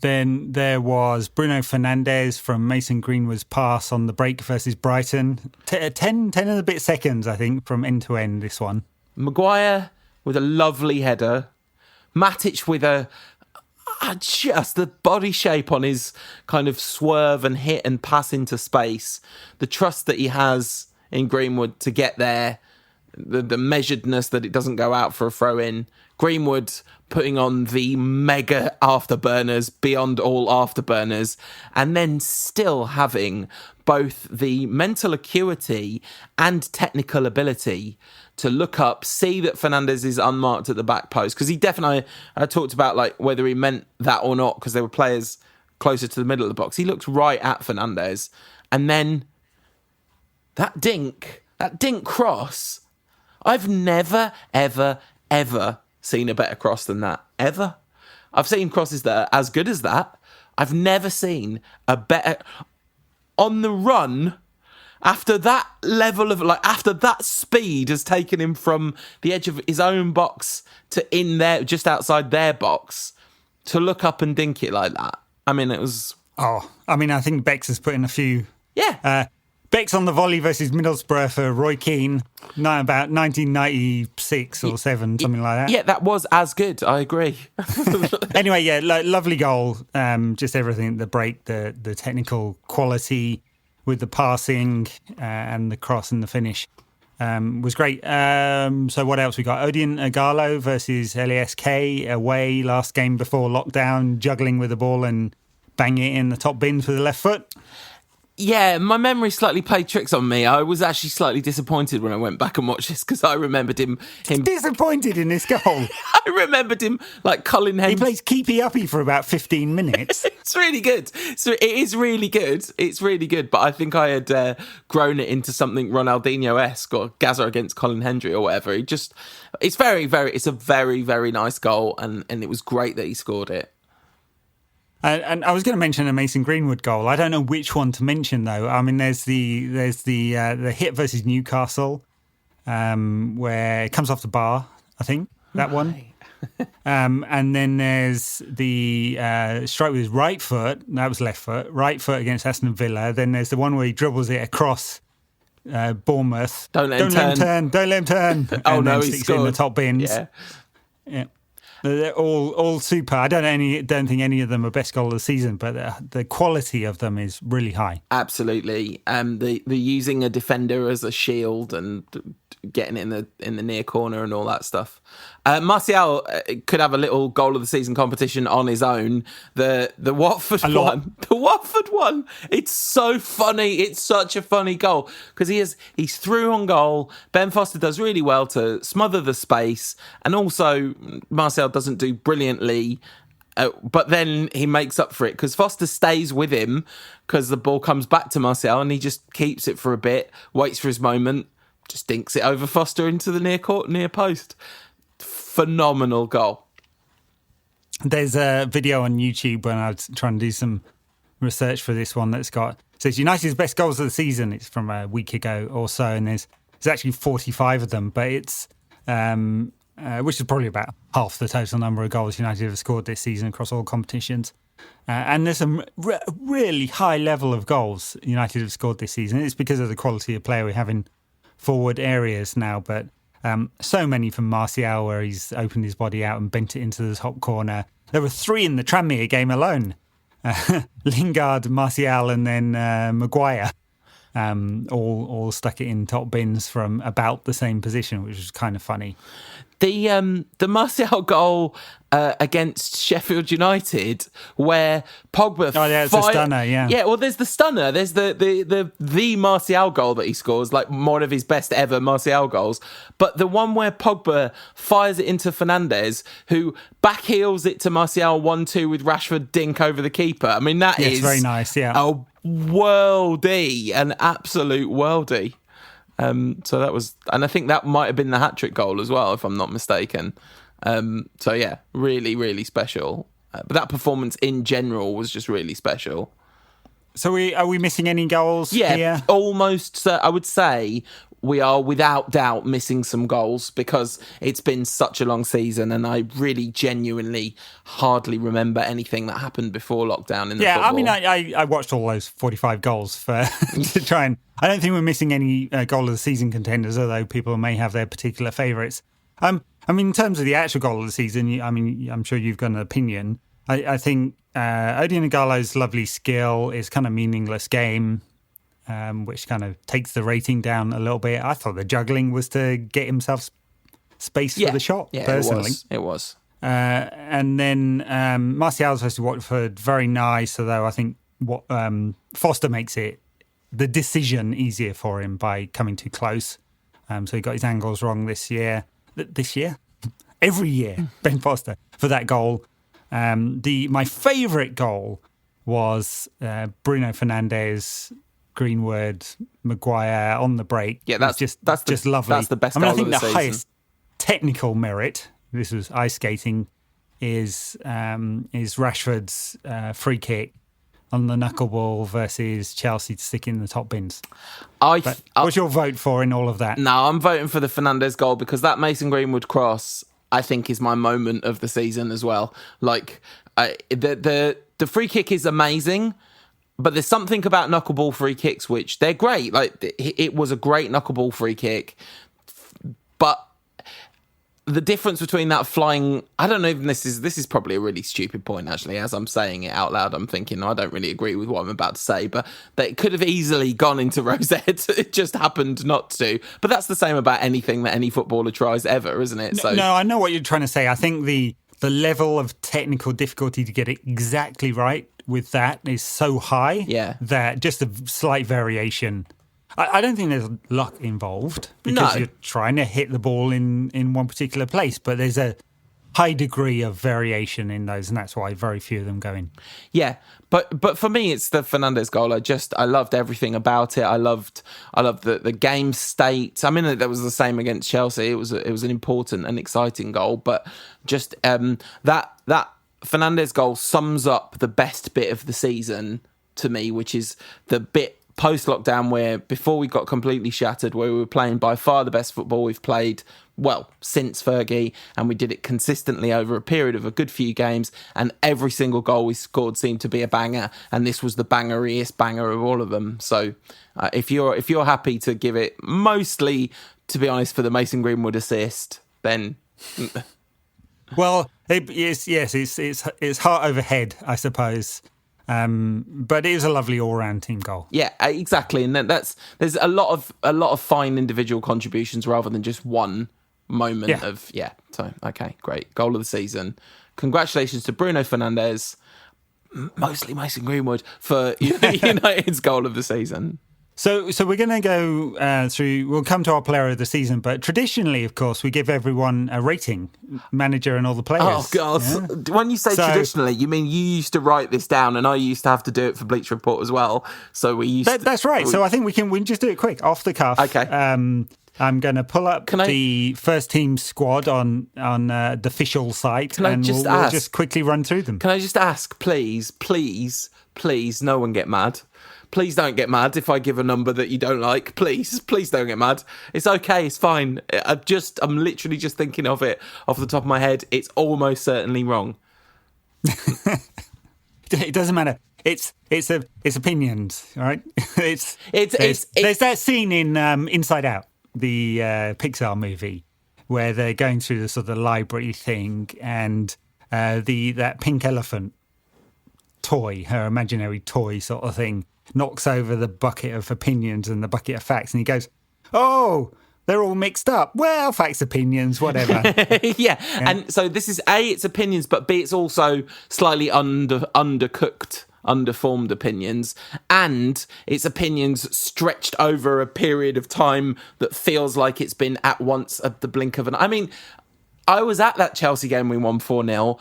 Then there was Bruno Fernandes from Mason Greenwood's pass on the break versus Brighton. 10 and a bit seconds, I think, from end to end, this one. Maguire with a lovely header. Matic with just the body shape on his kind of swerve and hit and pass into space. The trust that he has in Greenwood to get there. The measuredness that it doesn't go out for a throw-in. Greenwood putting on the mega afterburners beyond all afterburners, and then still having both the mental acuity and technical ability to look up, see that Fernandes is unmarked at the back post, because he definitely, I talked about like whether he meant that or not, because there were players closer to the middle of the box. He looked right at Fernandes, and then that dink cross, I've never, ever, ever seen a better cross than that, ever. I've seen crosses that are as good as that. I've never seen a better... On the run, after that level of... after that speed has taken him from the edge of his own box to in there, just outside their box, to look up and dink it like that. I mean, it was... Oh, I mean, I think Bex has put in a few... Yeah. Bex on the volley versus Middlesbrough for Roy Keane, about 1996 or 7, something like that. Yeah, that was as good. I agree. Anyway, yeah, lovely goal. Just everything, the break, the technical quality with the passing and the cross and the finish was great. So what else we got? Odion Ighalo versus LASK away last game before lockdown, juggling with the ball and banging it in the top bins with the left foot. Yeah, my memory slightly played tricks on me. I was actually slightly disappointed when I went back and watched this, because I remembered him... Disappointed in this goal? I remembered him like Colin Hendry. He plays keepy-uppy for about 15 minutes. It's really good. So it is really good. It's really good. But I think I had grown it into something Ronaldinho-esque, or Gazza against Colin Hendry or whatever. It's a very, very nice goal, and it was great that he scored it. And I was going to mention a Mason Greenwood goal. I don't know which one to mention though. I mean, there's the hit versus Newcastle, where it comes off the bar. I think that one. And then there's the strike with his right foot. That was left foot. Right foot against Aston Villa. Then there's the one where he dribbles it across Bournemouth. Don't let him turn. Don't let him turn. Oh and no, then he sticks scored it in the top bins. Yeah. They're all super. I don't think any of them are best goal of the season, but the quality of them is really high. Absolutely. The using a defender as a shield and getting it in the near corner and all that stuff. Martial could have a little goal of the season competition on his own. The Watford one, it's so funny. It's such a funny goal because he's through on goal. Ben Foster does really well to smother the space, and also Martial doesn't do brilliantly. But then he makes up for it because Foster stays with him because the ball comes back to Martial and he just keeps it for a bit, waits for his moment, just dinks it over Foster into the near post. Phenomenal goal. There's a video on YouTube when I was trying to do some research for this one it says United's best goals of the season. It's from a week ago or so, and there's actually 45 of them, but it's which is probably about half the total number of goals United have scored this season across all competitions. And there's some really high level of goals United have scored this season. It's because of the quality of player we have in forward areas now, but so many from Martial where he's opened his body out and bent it into the top corner. There were 3 in the Tranmere game alone. Lingard, Martial and then Maguire all stuck it in top bins from about the same position, which was kind of funny. The Martial goal against Sheffield United, where Pogba. Oh yeah, it's a stunner. Yeah, yeah. Well, there's the stunner. There's the Martial goal that he scores, like one of his best ever Martial goals. But the one where Pogba fires it into Fernandes, who backheels it to Martial 1-2 with Rashford dink over the keeper. I mean, that is very nice. Yeah, a worldie, an absolute worldie. So that was, and I think that might have been the hat-trick goal as well, if I'm not mistaken. So yeah, really, really special. But that performance in general was just really special. So are we missing any goals here? Almost. I would say we are without doubt missing some goals because it's been such a long season, and I really genuinely hardly remember anything that happened before lockdown in the football. I mean, I watched all those 45 goals to try and... I don't think we're missing any goal of the season contenders, although people may have their particular favourites. I mean, in terms of the actual goal of the season, I mean, I'm sure you've got an opinion. I think Odion Ighalo's lovely skill is kind of meaningless game, which kind of takes the rating down a little bit. I thought the juggling was to get himself space for the shot, personally. It was. And then Martial's versus Watford, very nice, although I think Foster makes it the decision easier for him by coming too close. So he got his angles wrong this year. Every year, Ben Foster, for that goal. My favourite goal was Bruno Fernandes, Greenwood, Maguire on the break. Yeah, that's just lovely. That's the best goal of the season. I think the highest technical merit, this was ice skating, is Rashford's free kick on the knuckleball versus Chelsea to stick in the top bins. What's your vote for in all of that? No, I'm voting for the Fernandes goal because that Mason Greenwood cross, I think, is my moment of the season as well. Like, the free kick is amazing, but there's something about knuckleball free kicks which they're great. Like, it was a great knuckleball free kick, but the difference between that flying, I don't know if this is probably a really stupid point, actually. As I'm saying it out loud, I'm thinking, I don't really agree with what I'm about to say, but they could have easily gone into Rosette. It just happened not to. But that's the same about anything that any footballer tries ever, isn't it? No, I know what you're trying to say. I think the level of technical difficulty to get it exactly right with that is so high that just a slight variation... I don't think there's luck involved because you're trying to hit the ball in one particular place, but there's a high degree of variation in those, and that's why very few of them go in. Yeah, but for me, it's the Fernandes goal. I loved everything about it. I loved the game state. I mean, that was the same against Chelsea. It was an important and exciting goal, but just that Fernandes goal sums up the best bit of the season to me, which is the bit post-lockdown where, before we got completely shattered, where we were playing by far the best football we've played, well, since Fergie, and we did it consistently over a period of a good few games, and every single goal we scored seemed to be a banger, and this was the bangeriest banger of all of them. So if you're happy to give it mostly, to be honest, for the Mason Greenwood assist, then... Well, it's heart over head, I suppose. But it is a lovely all-round team goal. Yeah, exactly. And there's a lot of fine individual contributions rather than just one moment of. So okay, great. Goal of the season. Congratulations to Bruno Fernandes, mostly Mason Greenwood, for United's goal of the season. So we're going to go through. We'll come to our player of the season, but traditionally, of course, we give everyone a rating, manager and all the players. Oh God! Yeah. When you say traditionally, you mean you used to write this down, and I used to have to do it for Bleacher Report as well. So we used. That's right. So I think we can just do it quick, off the cuff. Okay. I'm going to pull up the first team squad on the official site, we'll just quickly run through them. Can I just ask, please, no one get mad. Please don't get mad if I give a number that you don't like. Please don't get mad. It's okay. It's fine. I'm literally just thinking of it off the top of my head. It's almost certainly wrong. It doesn't matter. It's opinions, all right? There's that scene in Inside Out, the Pixar movie, where they're going through the sort of library thing, and that pink elephant toy, her imaginary toy sort of thing, knocks over the bucket of opinions and the bucket of facts, and he goes, "Oh, they're all mixed up. Well, facts, opinions, whatever." yeah. And so this is A, it's opinions, but B, it's also slightly undercooked, underformed opinions, and it's opinions stretched over a period of time that feels like it's been at once at the blink of an. I mean, I was at that Chelsea game we won 4-0.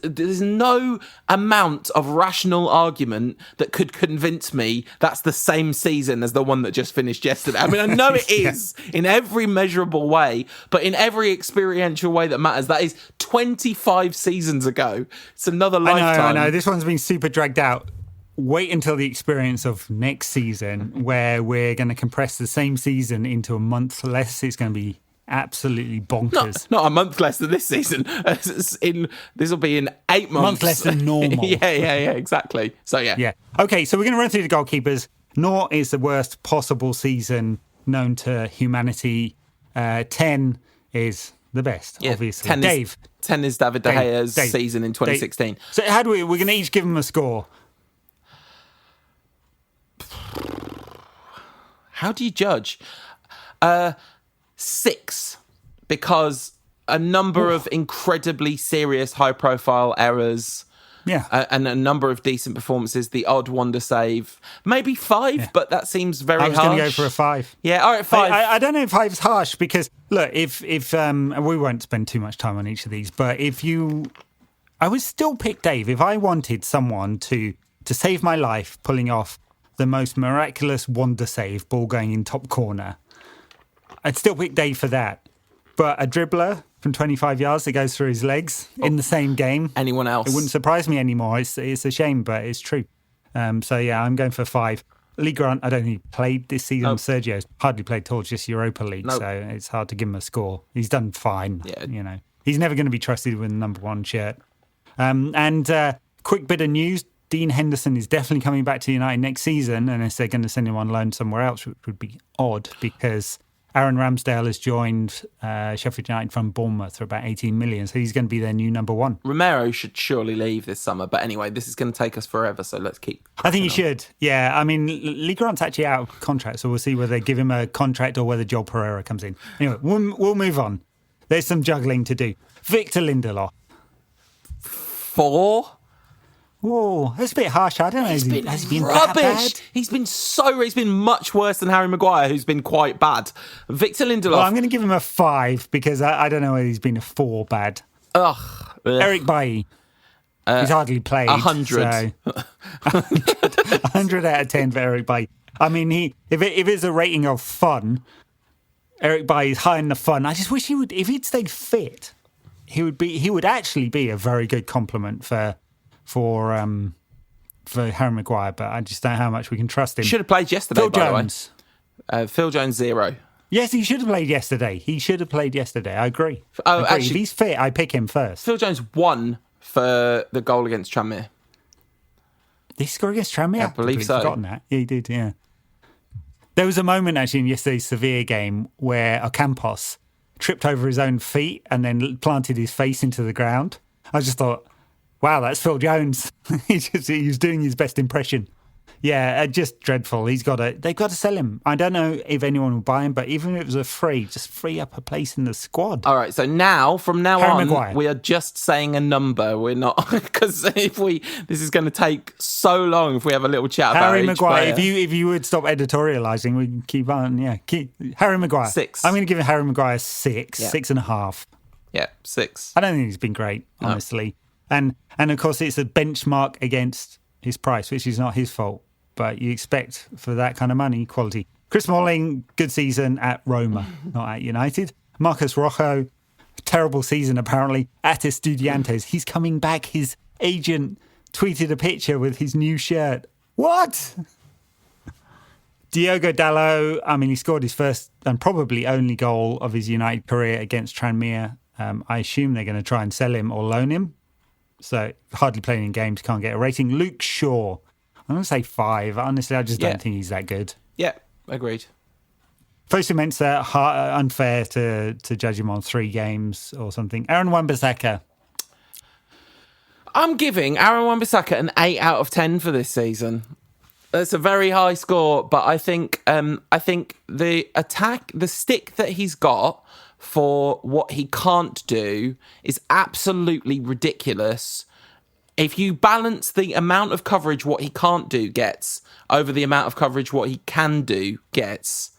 There's no amount of rational argument that could convince me that's the same season as the one that just finished yesterday. I mean, I know it is in every measurable way, but in every experiential way that matters, that is 25 seasons ago. It's another lifetime. I know. This one's been super dragged out. Wait until the experience of next season, where we're going to compress the same season into a month less. It's going to be absolutely bonkers. Not a month less than this season. This will be in 8 months. A month less than normal. yeah, exactly. So yeah. Okay, so we're going to run through the goalkeepers. Naught is the worst possible season known to humanity. 10 is the best, obviously. 10 is David De Gea's season in 2016. So how do we're going to each give him a score? How do you judge? 6, because a number of incredibly serious, high-profile errors, and a number of decent performances. The odd wonder save, maybe 5, but that seems very harsh. I was going to go for a 5. Yeah, all right, 5. I don't know if 5 is harsh, because look, if we won't spend too much time on each of these, but I would still pick Dave if I wanted someone to save my life, pulling off the most miraculous wonder save, ball going in top corner. I'd still pick Dave for that. But a dribbler from 25 yards that goes through his legs in the same game. Anyone else? It wouldn't surprise me anymore. It's a shame, but it's true. So, yeah, I'm going for 5. Lee Grant, I don't think he played this season. Nope. Sergio's hardly played at all, just Europa League. Nope. So it's hard to give him a score. He's done fine. Yeah. He's never going to be trusted with the number 1 shirt. And quick bit of news. Dean Henderson is definitely coming back to United next season, unless they're going to send him on loan somewhere else, which would be odd, because Aaron Ramsdale has joined Sheffield United from Bournemouth for about 18 million, so he's going to be their new number 1. Romero should surely leave this summer, but anyway, this is going to take us forever, so let's keep... I think he should, yeah. I mean, Lee Grant's actually out of contract, so we'll see whether they give him a contract or whether Joel Pereira comes in. Anyway, we'll move on. There's some juggling to do. Victor Lindelof. 4? Whoa, that's a bit harsh. I don't know. Has he been rubbish? That bad? He's been much worse than Harry Maguire, who's been quite bad. Victor Lindelof. Well, I'm going to give him a 5 because I don't know whether he's been a 4 bad. Ugh. Eric Bailly. He's hardly played. 100. So 100 out of 10 for Eric Bailly. I mean, if it's a rating of fun, Eric Bailly is high in the fun. I just wish if he'd stayed fit, he would actually be a very good compliment for Harry Maguire, but I just don't know how much we can trust him. Should have played yesterday, Phil by Jones. the way. Phil Jones, 0. Yes, he should have played yesterday. I agree. Actually, if he's fit, I pick him first. Phil Jones won for the goal against Tranmere. Did he score against Tranmere? I believe so. I've forgotten that. Yeah, he did, yeah. There was a moment, actually, in yesterday's Sevilla game where Ocampos tripped over his own feet and then planted his face into the ground. I just thought, wow, that's Phil Jones. He was doing his best impression. Yeah, just dreadful. They've got to sell him. I don't know if anyone will buy him, but even if it was a free, just free up a place in the squad. All right, so from now Harry on, Maguire. we are just saying a number. We're not, because this is going to take so long if we have a little chat about Harry each Maguire. player. If you would stop editorialising, we can keep on. Yeah, Harry Maguire 6. I'm going to give Harry Maguire 6, Yeah. 6.5. Yeah, 6. I don't think he's been great, honestly. And of course, it's a benchmark against his price, which is not his fault. But you expect for that kind of money, quality. Chris Smalling, good season at Roma, not at United. Marcus Rojo, terrible season apparently at Estudiantes. He's coming back. His agent tweeted a picture with his new shirt. What? Diogo Dalot, he scored his first and probably only goal of his United career against Tranmere. I assume they're going to try and sell him or loan him. So hardly playing in games, can't get a rating. Luke Shaw, I'm going to say 5. Honestly, I just don't think he's that good. Yeah, agreed. Fosu Mensah, unfair to judge him on 3 games or something. Aaron Wan-Bissaka. I'm giving Aaron Wan-Bissaka an 8 out of 10 for this season. That's a very high score, but I think the attack, the stick that he's got for what he can't do is absolutely ridiculous. If you balance the amount of coverage what he can't do gets over the amount of coverage what he can do gets,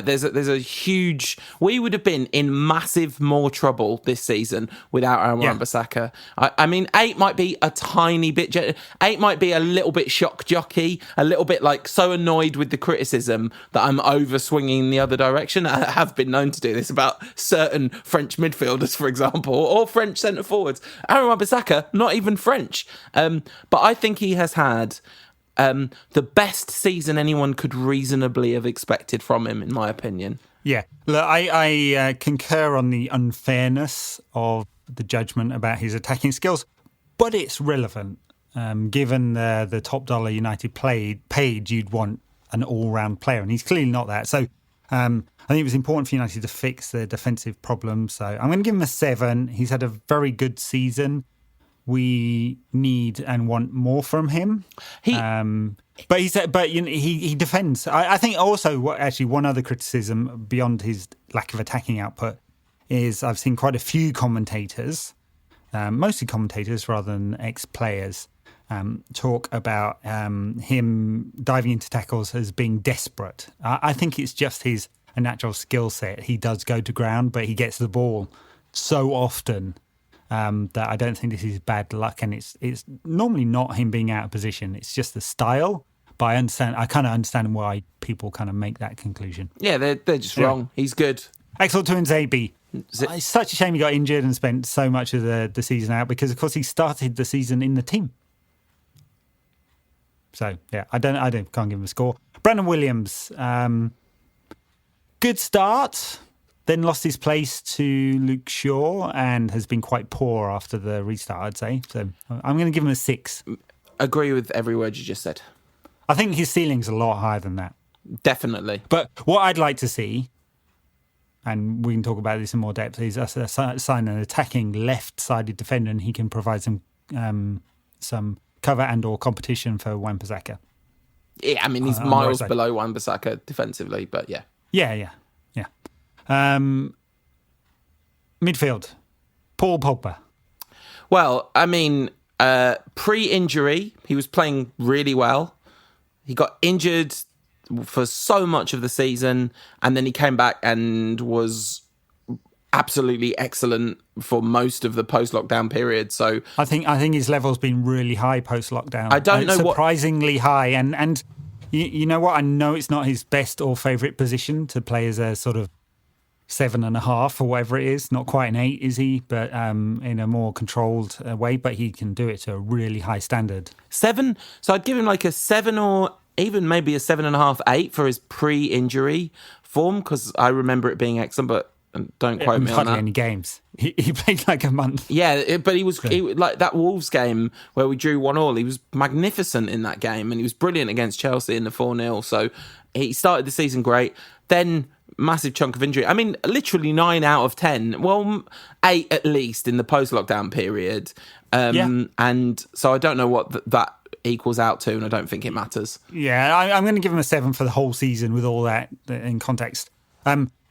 there's a huge... We would have been in massive more trouble this season without Aaron Wan-Bissaka. I mean, 8 might be a tiny bit... 8 might be a little bit shock jockey, a little bit like so annoyed with the criticism that I'm over swinging the other direction. I have been known to do this about certain French midfielders, for example, or French centre forwards. Aaron Wan-Bissaka, not even French. But I think he has had... the best season anyone could reasonably have expected from him, in my opinion. Yeah. Look, I concur on the unfairness of the judgment about his attacking skills, but it's relevant. Given the top dollar United paid, you'd want an all-round player, and he's clearly not that. So I think it was important for United to fix their defensive problems. So I'm going to give him a 7. He's had a very good season. We need and want more from him. He defends. I think also one other criticism beyond his lack of attacking output is I've seen quite a few commentators, mostly commentators rather than ex-players, talk about him diving into tackles as being desperate. I think it's just a natural skill set. He does go to ground, but he gets the ball so often that I don't think this is bad luck, and it's normally not him being out of position. It's just the style. But I kind of understand why people kind of make that conclusion. Yeah, they're just wrong. He's good. Axel Tuanzebe. It's such a shame he got injured and spent so much of the season out because, of course, he started the season in the team. So yeah, I can't give him a score. Brandon Williams, good start. Then lost his place to Luke Shaw and has been quite poor after the restart, I'd say. So I'm going to give him a 6. Agree with every word you just said. I think his ceiling's a lot higher than that. Definitely. But what I'd like to see, and we can talk about this in more depth, is us assign an attacking left-sided defender and he can provide some cover and or competition for Wan-Bissaka. Yeah, I mean, he's miles below Wan-Bissaka defensively, but yeah. Yeah. Midfield, Paul Pogba. Well, I mean, pre-injury, he was playing really well. He got injured for so much of the season, and then he came back and was absolutely excellent for most of the post-lockdown period. So I think his level's been really high post-lockdown. I don't know surprisingly high, and you know what? I know it's not his best or favourite position to play as a sort of 7.5 or whatever it is. Not quite an 8, is he? But in a more controlled way. But he can do it to a really high standard. 7. So I'd give him like a 7 or even maybe a 7.5, 8 for his pre-injury form because I remember it being excellent. But don't quote me on that. Hardly any games. He played like a month. Yeah, but he like that Wolves game where we drew 1-1. He was magnificent in that game, and he was brilliant against Chelsea in the 4-0. So he started the season great. Then massive chunk of injury. I mean, literally 9 out of 10. Well, 8 at least in the post-lockdown period. And so I don't know what that equals out to, and I don't think it matters. Yeah, I'm going to give him a 7 for the whole season with all that in context.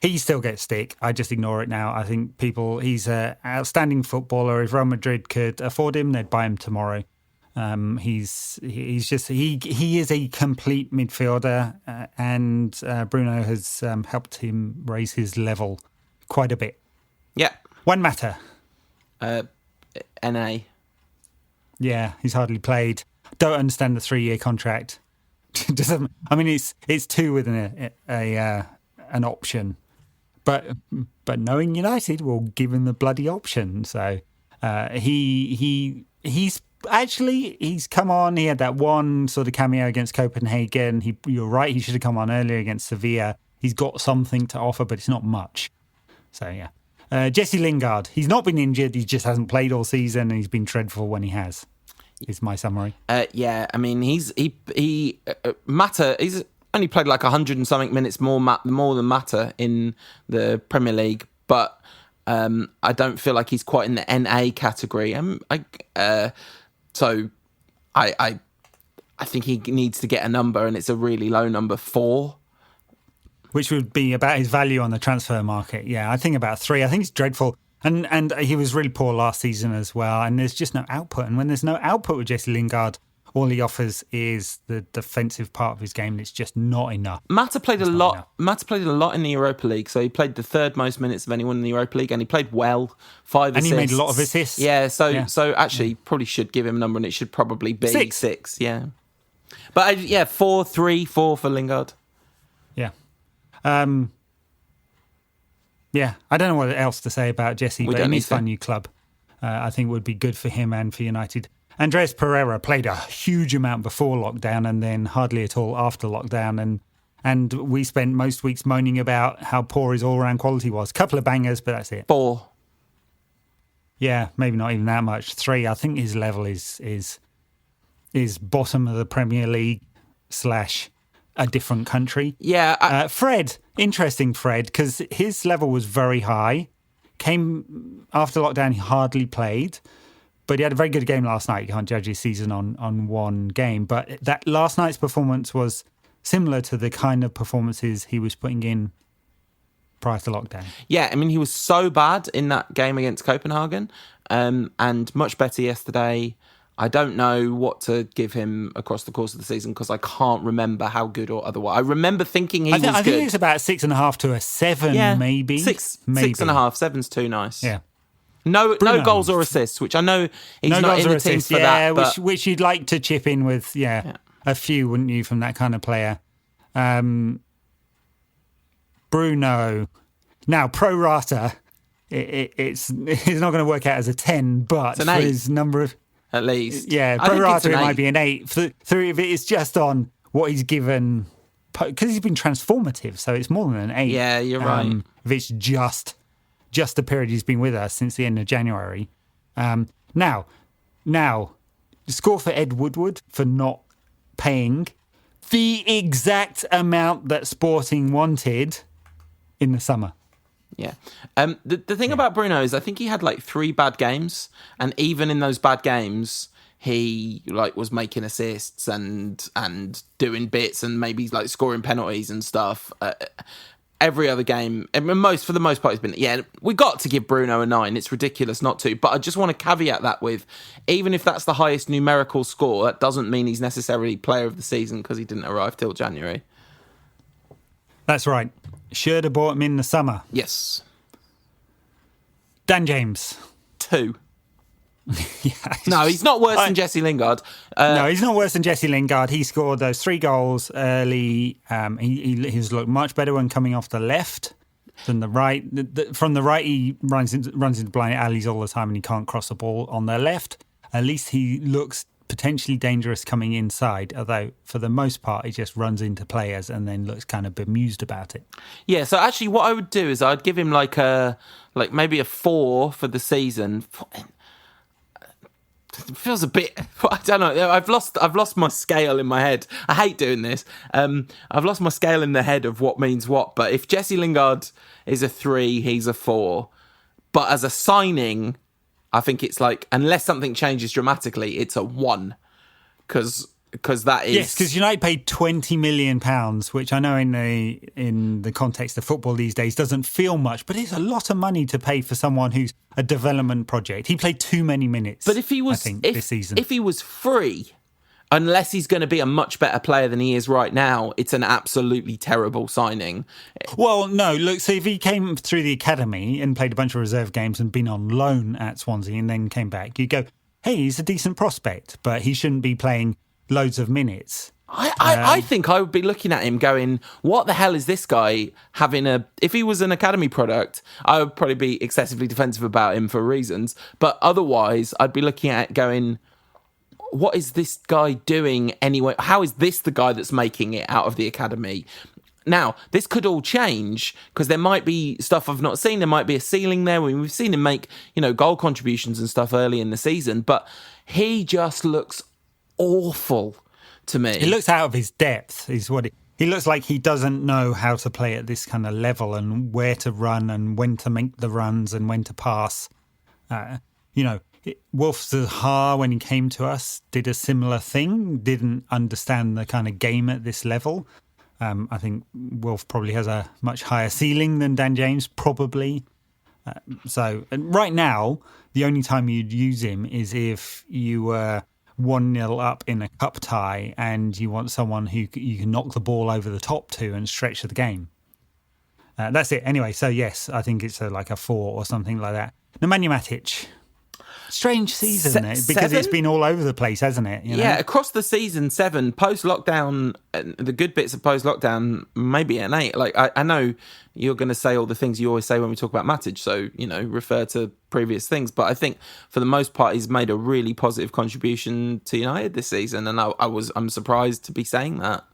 He still gets stick. I just ignore it now. I think he's an outstanding footballer. If Real Madrid could afford him, they'd buy him tomorrow. He is a complete midfielder, and Bruno has helped him raise his level quite a bit. Yeah. One matter. NA. Yeah, he's hardly played. Don't understand the 3-year contract. I mean, it's 2 with an option, but knowing United will give him the bloody option. So he's come on. He had that one sort of cameo against Copenhagen. You're right. He should have come on earlier against Sevilla. He's got something to offer, but it's not much. So yeah, Jesse Lingard. He's not been injured. He just hasn't played all season, and he's been dreadful when he has. Is my summary. Yeah, I mean, Mata. He's only played like 100 and something minutes more than Mata in the Premier League, but I don't feel like he's quite in the NA category. So I think he needs to get a number, and it's a really low number, 4. Which would be about his value on the transfer market. Yeah, I think about 3. I think it's dreadful. And he was really poor last season as well. And there's just no output. And when there's no output with Jesse Lingard, all he offers is the defensive part of his game. And it's just not enough. Mata played a lot in the Europa League. So he played the 3rd most minutes of anyone in the Europa League, and he played well. 5 assists. And he made a lot of assists. Yeah. So actually, probably should give him a number, and it should probably be 6. Yeah. But 4 for Lingard. Yeah. Yeah, I don't know what else to say about Jesse, but he needs to find a new club. I think would be good for him and for United. Andreas Pereira played a huge amount before lockdown and then hardly at all after lockdown. And we spent most weeks moaning about how poor his all-round quality was. Couple of bangers, but that's it. 4. Yeah, maybe not even that much. 3. I think his level is bottom of the Premier League / a different country. Yeah. Fred, interesting Fred, because his level was very high. Came after lockdown, he hardly played, but he had a very good game last night. You can't judge his season on one game, but that last night's performance was similar to the kind of performances he was putting in prior to lockdown. Yeah, I mean, he was so bad in that game against Copenhagen, and much better yesterday. I don't know what to give him across the course of the season because I can't remember how good or otherwise. I remember thinking he was good. I think it's about 6.5 to a 7, maybe. 6.5, 7's too nice. Yeah. No goals or assists, which I know he's not in the team for that. But... which you'd like to chip in with, a few, wouldn't you, from that kind of player? Bruno. Now, pro rata, it's not going to work out as a 10, but for his number of... At least. Yeah, pro rata, it might be an 8. If it's just on what he's given, because he's been transformative, so it's more than an 8. Yeah, you're right. If it's just the period he's been with us since the end of January. Now, score for Ed Woodward for not paying the exact amount that Sporting wanted in the summer. Yeah. The thing about Bruno is I think he had like 3 bad games, and even in those bad games he like was making assists and doing bits and maybe like scoring penalties and stuff. Every other game, for the most part, has been, we got to give Bruno a 9. It's ridiculous not to, but I just want to caveat that with, even if that's the highest numerical score, that doesn't mean he's necessarily player of the season because he didn't arrive till January. That's right. Should have bought him in the summer. Yes. Dan James. 2. No, he's not worse than Jesse Lingard. No, he's not worse than Jesse Lingard. He scored those 3 goals early. He's looked much better when coming off the left than the right. From the right, he runs into blind alleys all the time and he can't cross the ball. On the left, at least he looks potentially dangerous coming inside, although for the most part he just runs into players and then looks kind of bemused about it. Yeah, so actually what I would do is I'd give him maybe a 4 for the season. it feels a bit. I don't know. I've lost my scale in my head. I hate doing this. I've lost my scale in the head of what means what. But if Jesse Lingard is a 3, he's a 4. But as a signing, I think it's like, unless something changes dramatically, it's a 1. Because that is... Yes, because United paid £20 million, which I know in the context of football these days doesn't feel much, but it's a lot of money to pay for someone who's a development project. He played too many minutes, but if he was, this season. If he was free, unless he's going to be a much better player than he is right now, it's an absolutely terrible signing. Well, no, look, so if he came through the academy and played a bunch of reserve games and been on loan at Swansea and then came back, you go, hey, he's a decent prospect, but he shouldn't be playing loads of minutes. I think I would be looking at him going, what the hell is this guy having if he was an academy product, I would probably be excessively defensive about him for reasons, but otherwise I'd be looking at it going, what is this guy doing anyway? How is this the guy that's making it out of the academy? Now, this could all change because there might be stuff I've not seen. There might be a ceiling there. We've seen him make, goal contributions and stuff early in the season, but he just looks awful to me. He looks out of his depth, is what he looks like. He doesn't know how to play at this kind of level and where to run and when to make the runs and when to pass. Wolf Zaha, when he came to us, did a similar thing, didn't understand the kind of game at this level. I think Wolf probably has a much higher ceiling than Dan James, probably. And right now, the only time you'd use him is if you were 1-0 up in a cup tie and you want someone who you can knock the ball over the top to and stretch the game. That's it. Anyway, so yes, I think it's like a 4 or something like that. Nemanja Matic. Strange season, because it's been all over the place, hasn't it? Yeah, across the season, 7. Post-lockdown, the good bits of post-lockdown, maybe an 8. Like, I know you're going to say all the things you always say when we talk about Matic, so, refer to previous things. But I think, for the most part, he's made a really positive contribution to United this season, and I'm surprised to be saying that.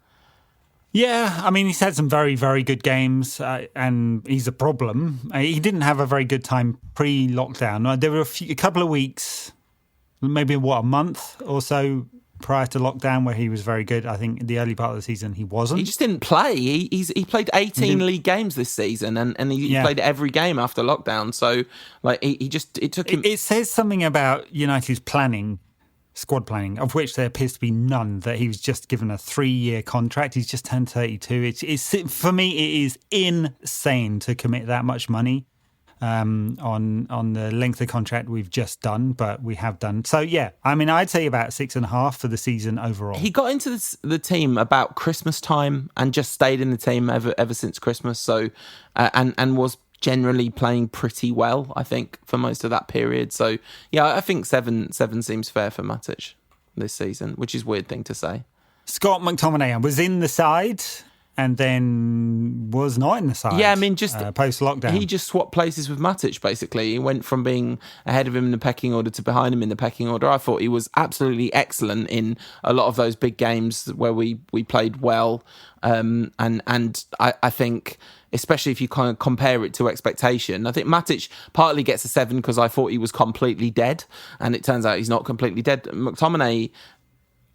Yeah, I mean, he's had some very, very good games, and he's a problem. He didn't have a very good time pre-lockdown. There were a couple of weeks, maybe a month or so prior to lockdown, where he was very good. I think in the early part of the season he wasn't. He just didn't play. He played 18 league games this season, and he played every game after lockdown. So like it took him. It says something about United's squad planning, of which there appears to be none, that he was just given a 3-year contract. He's just turned 32. It's for me, it is insane to commit that much money on the length of contract we've just done, but we have done. So yeah, I mean, I'd say about 6.5 for the season overall. He got into the team about Christmas time and just stayed in the team ever since Christmas. So and was generally playing pretty well, I think, for most of that period. So yeah, I think 7 seems fair for Matic this season, which is a weird thing to say. Scott McTominay was in the side and then was not in the side. Yeah, I mean, just post-lockdown. He just swapped places with Matic, basically. He went from being ahead of him in the pecking order to behind him in the pecking order. I thought he was absolutely excellent in a lot of those big games where we played well. And I think, especially if you kind of compare it to expectation, I think Matic partly gets a 7 because I thought he was completely dead, and it turns out he's not completely dead.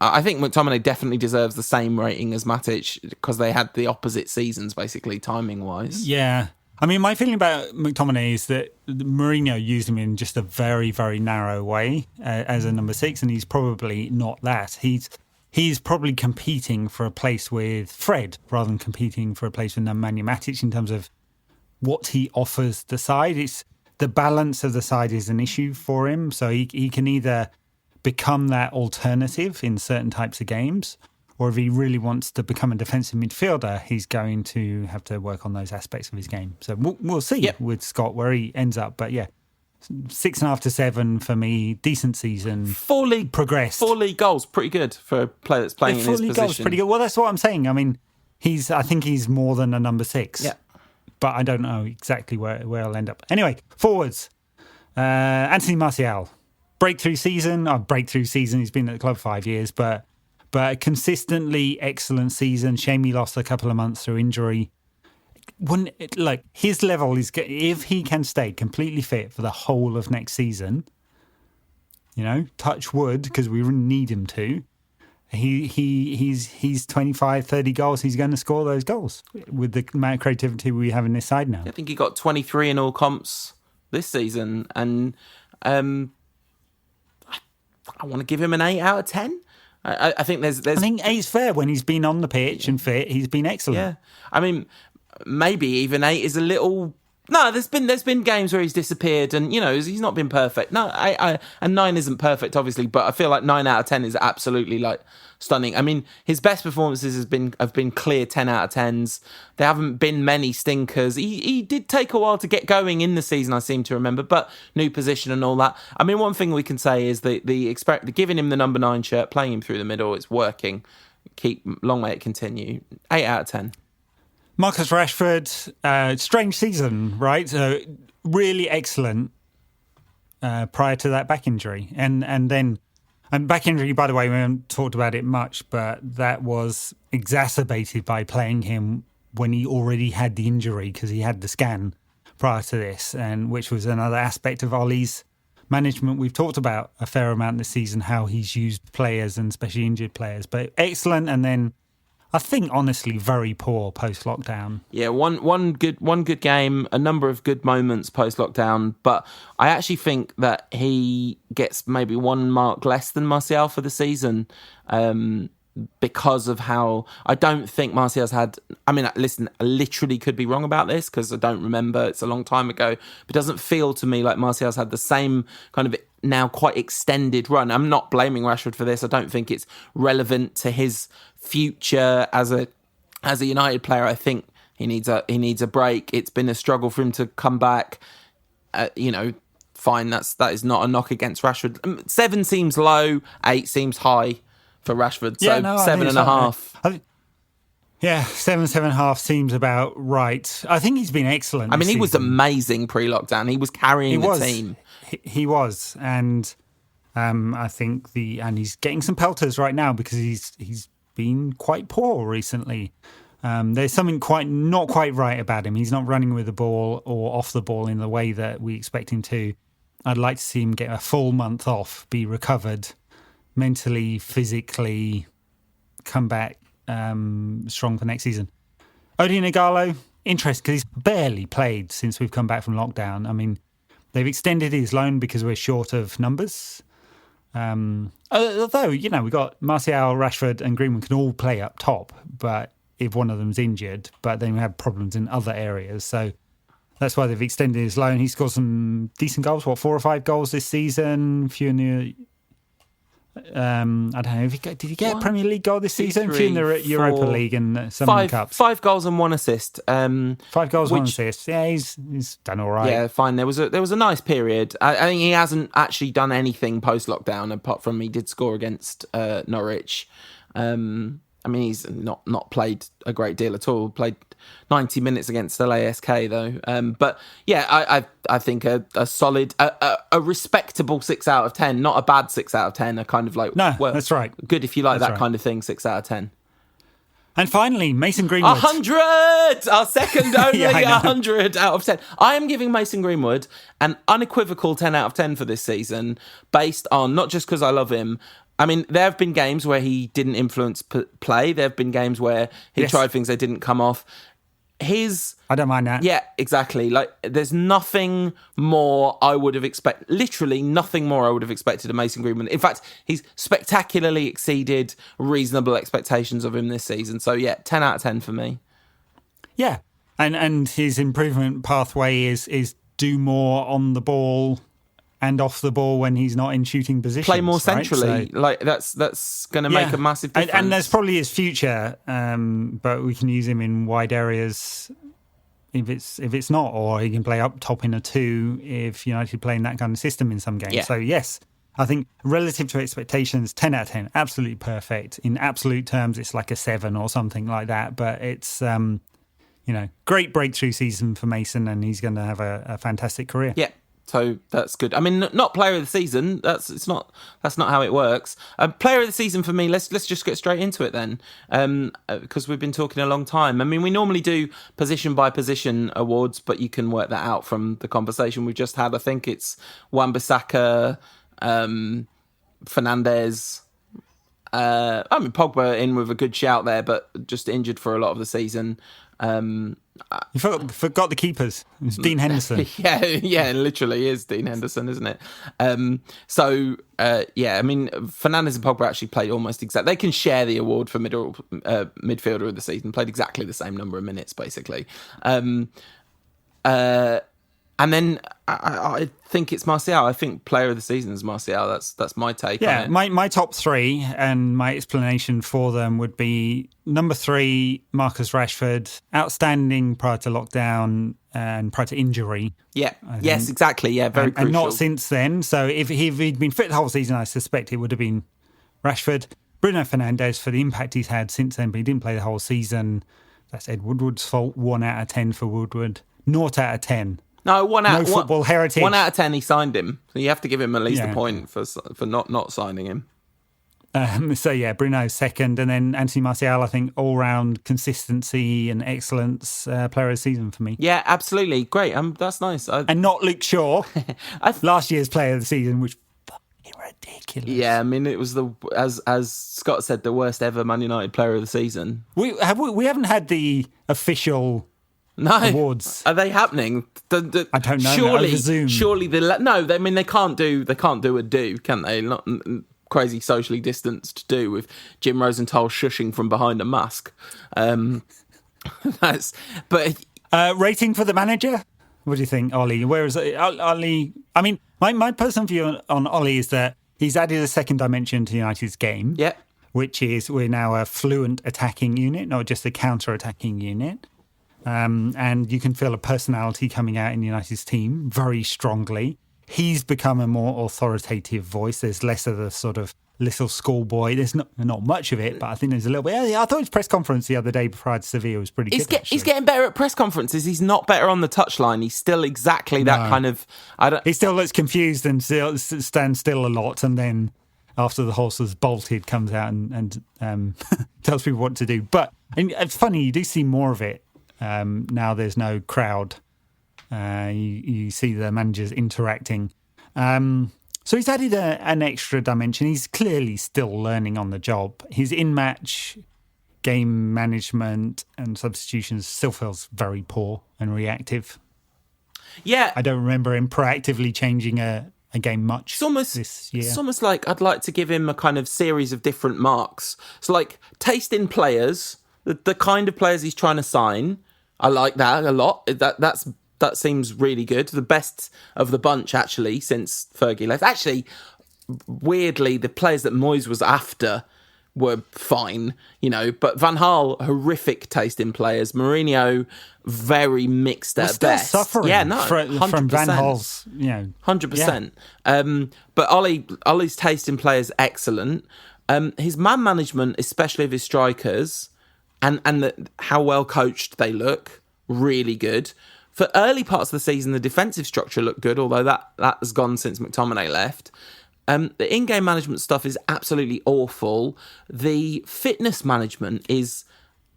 I think McTominay definitely deserves the same rating as Matic because they had the opposite seasons, basically, timing-wise. Yeah. I mean, my feeling about McTominay is that Mourinho used him in just a very, very narrow way as a number 6, and he's probably not that. He's probably competing for a place with Fred rather than competing for a place with Nemanja Matic in terms of what he offers the side. It's the balance of the side is an issue for him, so he can either become that alternative in certain types of games, or if he really wants to become a defensive midfielder, he's going to have to work on those aspects of his game. So we'll see with Scott where he ends up. But yeah, 6.5 to 7 for me, decent season. 4 league progressed. 4 league goals, pretty good for a player that's playing in his position. 4 league goals, pretty good. Well, that's what I'm saying. I mean, I think he's more than a number 6. Yeah, but I don't know exactly where I'll end up. Anyway, forwards. Anthony Martial. Breakthrough season. He's been at the club 5 years, but consistently excellent season. Shame he lost a couple of months through injury. His level is, if he can stay completely fit for the whole of next season, touch wood, because we really need him to. He's 25, 30 goals. He's going to score those goals with the amount of creativity we have in this side now. I think he got 23 in all comps this season, and I want to give him an 8 out of 10. I think there's. I think 8's fair when he's been on the pitch and fit. He's been excellent. Yeah, I mean, maybe even 8 is a little. No, there's been games where he's disappeared, and he's not been perfect. No, and 9 isn't perfect, obviously, but I feel like 9 out of 10 is absolutely stunning. I mean, his best performances have been clear 10 out of 10s. There haven't been many stinkers. He did take a while to get going in the season, I seem to remember, but new position and all that. I mean, one thing we can say is the giving him the number 9 shirt, playing him through the middle, it's working. Long may it continue. 8 out of 10. Marcus Rashford, strange season, right? Really excellent prior to that back injury. And back injury, by the way, we haven't talked about it much, but that was exacerbated by playing him when he already had the injury, because he had the scan prior to this, and which was another aspect of Ole's management. We've talked about a fair amount this season, how he's used players and especially injured players, but excellent. And then I think, honestly, very poor post-lockdown. Yeah, one good game, a number of good moments post-lockdown, but I actually think that he gets maybe one mark less than Martial for the season, because of how I don't think Martial's had. I mean, listen, I literally could be wrong about this because I don't remember. It's a long time ago, but it doesn't feel to me like Martial's had the same kind of now quite extended run. I'm not blaming Rashford for this. I don't think it's relevant to his future as a United player. I think he needs a break. It's been a struggle for him to come back. Fine. That is not a knock against Rashford. 7 seems low. 8 seems high for Rashford. So 7.5. Yeah, 7.5 seems about right. I think he's been excellent. I mean, he was amazing pre-lockdown. He was carrying the team. He was, and I think and he's getting some pelters right now because he's been quite poor recently. There's something not quite right about him. He's not running with the ball or off the ball in the way that we expect him to. I'd like to see him get a full month off, be recovered mentally, physically, come back strong for next season. Odion Ighalo, interesting because he's barely played since we've come back from lockdown. I mean, they've extended his loan because we're short of numbers. Although, we've got Martial, Rashford and Greenwood can all play up top, but if one of them's injured, but then we have problems in other areas. So that's why they've extended his loan. He scored some decent goals, 4 or 5 goals this season, few in the... I don't know. Did he get a Premier League goal this season? Few in the Europa League and some in the Cups. 5 goals and 1 assist. 5 goals, 1 assist. Yeah, he's done all right. Yeah, fine. There was a nice period. I think he hasn't actually done anything post lockdown apart from he did score against Norwich. I mean, he's not played a great deal at all. Played 90 minutes against LASK though. But yeah, I think a solid, a respectable 6 out of 10, not a bad 6 out of 10. A kind of like that's right. Good if you like that kind of thing. 6 out of 10. And finally, Mason Greenwood. 100! Our second only 100 out of 10. I am giving Mason Greenwood an unequivocal 10 out of 10 for this season, based on, not just because I love him. I mean, there have been games where he didn't influence play. There have been games where he tried things that didn't come off. I don't mind that. Yeah, exactly. Like, there's nothing more I would have expected. Literally nothing more I would have expected of Mason Greenwood. In fact, he's spectacularly exceeded reasonable expectations of him this season. So yeah, 10 out of 10 for me. Yeah, and his improvement pathway is do more on the ball and off the ball when he's not in shooting positions. Play more centrally. So, like that's going to make a massive difference. And that's probably his future, but we can use him in wide areas if it's not, or he can play up top in a 2 if United play in that kind of system in some games. Yeah. So yes, I think relative to expectations, 10 out of 10, absolutely perfect. In absolute terms, it's like a 7 or something like that, but it's great breakthrough season for Mason, and he's going to have a fantastic career. Yeah. So that's good. I mean, not player of the season. That's not how it works. Player of the season for me. Let's just get straight into it then, because we've been talking a long time. I mean, we normally do position by position awards, but you can work that out from the conversation we've just had. I think it's Wan-Bissaka, Fernandes. Pogba in with a good shout there, but just injured for a lot of the season. You forgot the keepers. It's Dean Henderson. yeah, literally is Dean Henderson, isn't it? Fernandes and Pogba actually played almost exactly. They can share the award for midfielder of the season. Played exactly the same number of minutes, basically. And then I think it's Martial. I think player of the season is Martial. That's my take on it. My top three and my explanation for them would be number 3, Marcus Rashford, outstanding prior to lockdown and prior to injury. Yeah, yes, exactly. Yeah, very crucial. And not since then. So if he'd been fit the whole season, I suspect it would have been Rashford. Bruno Fernandes for the impact he's had since then, but he didn't play the whole season. That's Ed Woodward's fault. 1 out of 10 for Woodward. 0 out of 10. No, football heritage. 1 out of 10, he signed him. So you have to give him at least a point for not signing him. Bruno's second, and then Anthony Martial, I think, all-round consistency and excellence player of the season for me. Yeah, absolutely. Great. That's nice. And not Luke Shaw, last year's player of the season, which fucking ridiculous. Yeah, I mean, it was as Scott said, the worst ever Man United player of the season. We haven't had the official... awards. Are they happening? I don't know. Surely they can't do a do, can they? Not crazy socially distanced do with Jim Rosenthal shushing from behind a mask. Rating for the manager. What do you think, Ollie? Where is it? Ollie? I mean, my personal view on Ollie is that he's added a second dimension to United's game. Yeah, which is we're now a fluent attacking unit, not just a counter-attacking unit. And you can feel a personality coming out in United's team very strongly. He's become a more authoritative voice. There's less of the sort of little schoolboy. There's not much of it, but I think there's a little bit. I thought his press conference the other day prior to Sevilla was pretty good. He's getting better at press conferences. He's not better on the touchline. He's still exactly that kind of... He still looks confused and stands still a lot, and then after the horse has bolted, comes out and tells people what to do. But it's funny, you do see more of it. Now there's no crowd. You see the managers interacting. So he's added an extra dimension. He's clearly still learning on the job. His in-match game management and substitutions still feels very poor and reactive. Yeah. I don't remember him proactively changing a game much this year. It's almost like I'd like to give him a kind of series of different marks. So like taste in players, the kind of players he's trying to sign. I like that a lot. That seems really good. The best of the bunch, actually, since Fergie left. Actually, weirdly, the players that Moyes was after were fine, but Van Gaal, horrific taste in players. Mourinho, very mixed at best. Still suffering from Van Gaal's, 100%. Yeah. But Ollie's taste in players, excellent. His man management, especially of his strikers, and how well coached they look, really good. For early parts of the season, the defensive structure looked good, although that has gone since McTominay left. The in-game management stuff is absolutely awful. The fitness management is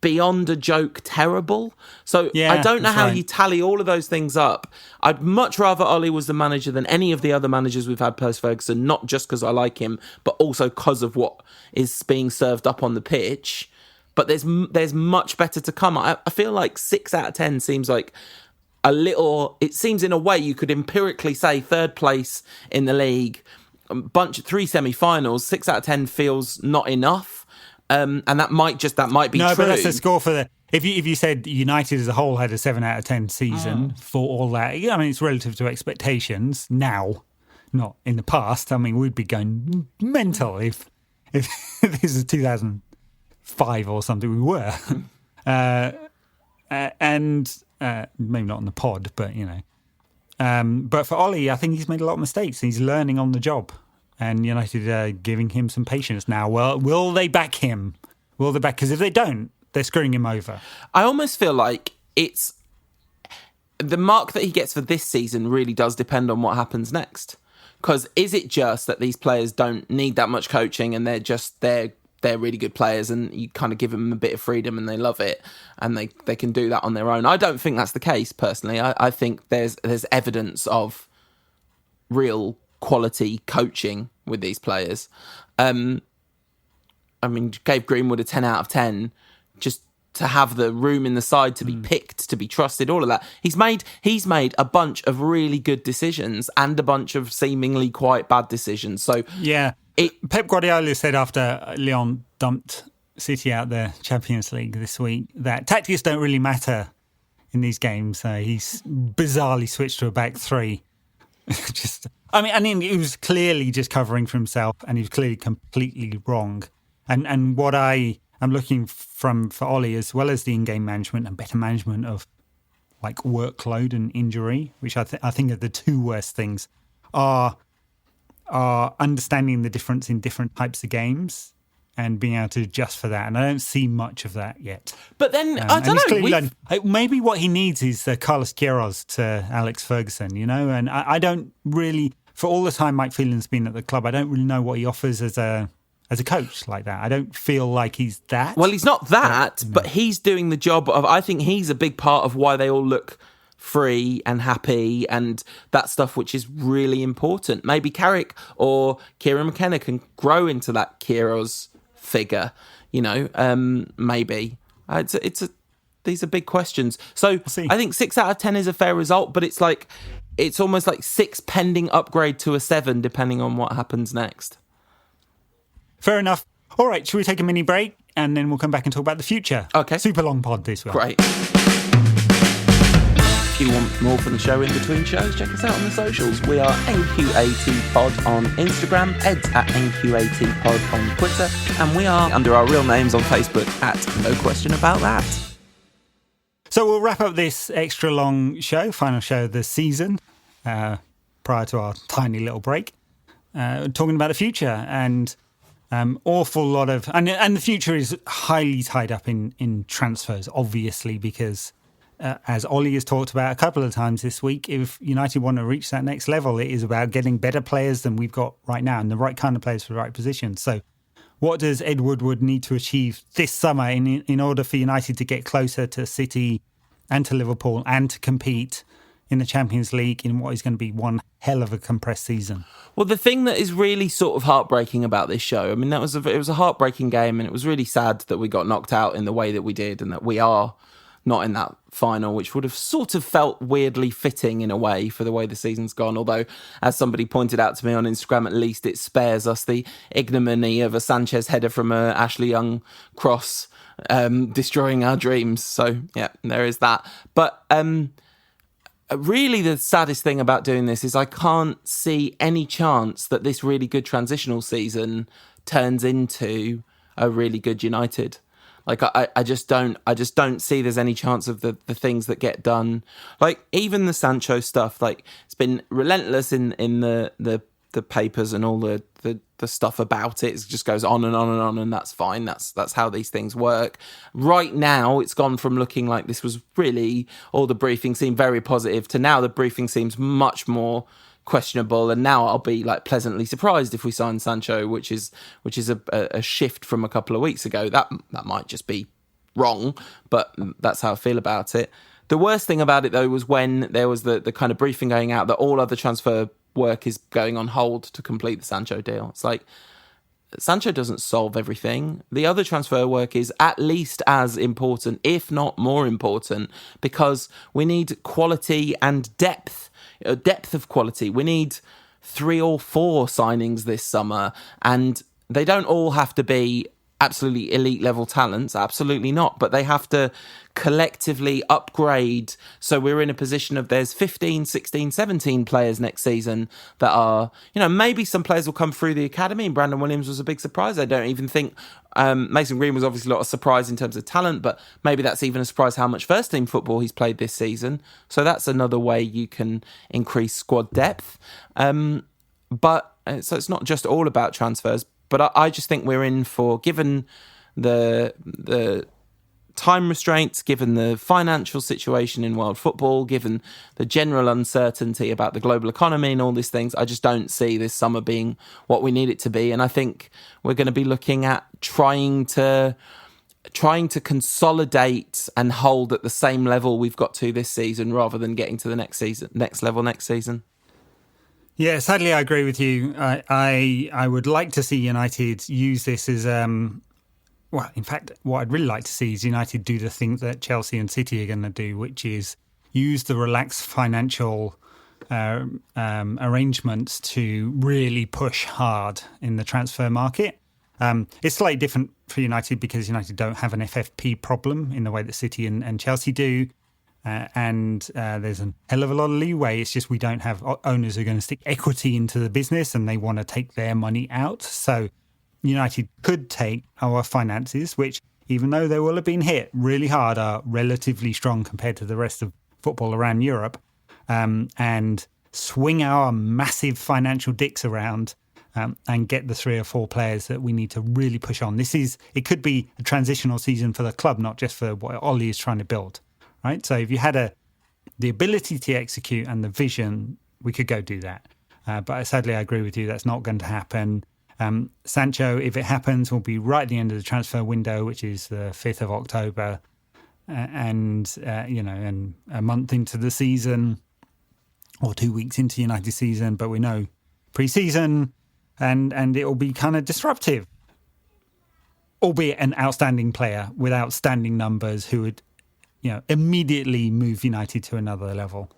beyond a joke terrible. So I don't know how you tally all of those things up. I'd much rather Ollie was the manager than any of the other managers we've had post-Ferguson, not just because I like him, but also because of what is being served up on the pitch. But there's much better to come. I feel like 6 out of 10 seems like a little... It seems in a way you could empirically say third place in the league, 3 semi-finals, 6 out of 10 feels not enough. And that might be true. No, but that's the score for the... If you said United as a whole had a 7 out of 10 season for all that, I mean, it's relative to expectations now, not in the past. I mean, we'd be going mental if this is 2005 or something. We were. And maybe not on the pod, but, but for Ollie, I think he's made a lot of mistakes. He's learning on the job. And United are giving him some patience now. Well, will they back him? Because if they don't, they're screwing him over. I almost feel like it's... The mark that he gets for this season really does depend on what happens next. Because is it just that these players don't need that much coaching and they're really good players and you kind of give them a bit of freedom and they love it and they can do that on their own? I don't think that's the case, personally. I think there's evidence of real quality coaching with these players. Gave Greenwood a 10 out of 10 just to have the room in the side to be picked, to be trusted, all of that. He's made a bunch of really good decisions and a bunch of seemingly quite bad decisions. So yeah, Pep Guardiola said after Lyon dumped City out the Champions League this week that tactics don't really matter in these games. He's bizarrely switched to a back three. He was clearly just covering for himself, and he was clearly completely wrong. And what I'm looking for Ole, as well as the in-game management and better management of like workload and injury, which I think are the two worst things, are understanding the difference in different types of games and being able to adjust for that. And I don't see much of that yet. But then, I don't know. Maybe what he needs is Carlos Queiroz to Alex Ferguson, And I don't really, for all the time Mike Phelan's been at the club, I don't really know what he offers as a coach like that. I don't feel like he's that. Well, he's not that, but he's doing the job of, I think he's a big part of why they all look free and happy and that stuff, which is really important. Maybe Carrick or Kieran McKenna can grow into that Queiroz figure, maybe. These are big questions. So I think 6 out of 10 is a fair result, but it's almost like 6 pending upgrade to a 7, depending on what happens next. Fair enough. All right, should we take a mini break and then we'll come back and talk about the future? Okay. Super long pod this week. Great. If you want more from the show in between shows, check us out on the socials. We are NQAT Pod on Instagram, Ed's at NQAT Pod on Twitter, and we are under our real names on Facebook at No Question About That. So we'll wrap up this extra long show, final show of the season, prior to our tiny little break, talking about the future and awful lot of... And the future is highly tied up in transfers, obviously, because... as Ollie has talked about a couple of times this week, if United want to reach that next level, it is about getting better players than we've got right now and the right kind of players for the right position. So what does Ed Woodward need to achieve this summer in order for United to get closer to City and to Liverpool and to compete in the Champions League in what is going to be one hell of a compressed season? Well, the thing that is really sort of heartbreaking about this show, it was a heartbreaking game, and it was really sad that we got knocked out in the way that we did and that we are not in that final, which would have sort of felt weirdly fitting in a way for the way the season's gone. Although, as somebody pointed out to me on Instagram, at least it spares us the ignominy of a Sanchez header from a Ashley Young cross destroying our dreams. So, yeah, there is that. But really the saddest thing about doing this is I can't see any chance that this really good transitional season turns into a really good United. Like, I just don't see there's any chance of the things that get done. Like, even the Sancho stuff, like, it's been relentless in the papers and all the stuff about it. It just goes on and on and on, and that's fine. That's how these things work. Right now, it's gone from looking like this was really, all the briefing seemed very positive, to now the briefing seems much more questionable, and now I'll be like pleasantly surprised if we sign Sancho, which is a shift from a couple of weeks ago. That might just be wrong, but that's how I feel about it. The worst thing about it though was when there was the kind of briefing going out that all other transfer work is going on hold to complete the Sancho deal. It's like, Sancho doesn't solve everything. The other transfer work is at least as important, if not more important, because we need quality and depth of quality. We need 3 or 4 signings this summer, and they don't all have to be absolutely elite level talents, absolutely not, but they have to collectively upgrade, so we're in a position of there's 15, 16, 17 players next season that are, maybe some players will come through the academy, and Brandon Williams was a big surprise. I don't even think Mason Green was obviously not a surprise in terms of talent, but maybe that's even a surprise how much first team football he's played this season. So that's another way you can increase squad depth. But so it's not just all about transfers, but I just think we're in for, given the time restraints, given the financial situation in world football, given the general uncertainty about the global economy and all these things, I just don't see this summer being what we need it to be. And I think we're going to be looking at trying to consolidate and hold at the same level we've got to this season, rather than getting to the next level next season. Yeah, sadly, I agree with you. I would like to see United use this as well. In fact, what I'd really like to see is United do the thing that Chelsea and City are going to do, which is use the relaxed financial arrangements to really push hard in the transfer market. It's slightly different for United because United don't have an FFP problem in the way that City and Chelsea do. And there's a hell of a lot of leeway. It's just we don't have owners who are going to stick equity into the business and they want to take their money out. So United could take our finances, which, even though they will have been hit really hard, are relatively strong compared to the rest of football around Europe, and swing our massive financial dicks around and get the 3 or 4 players that we need to really push on. It could be a transitional season for the club, not just for what Ole is trying to build. Right, so if you had the ability to execute and the vision, we could go do that. But sadly, I agree with you. That's not going to happen. Sancho, if it happens, will be right at the end of the transfer window, which is the 5th of October, and a month into the season, or 2 weeks into United season. But we know pre-season, and it will be kind of disruptive, albeit an outstanding player with outstanding numbers who would, immediately move United to another level.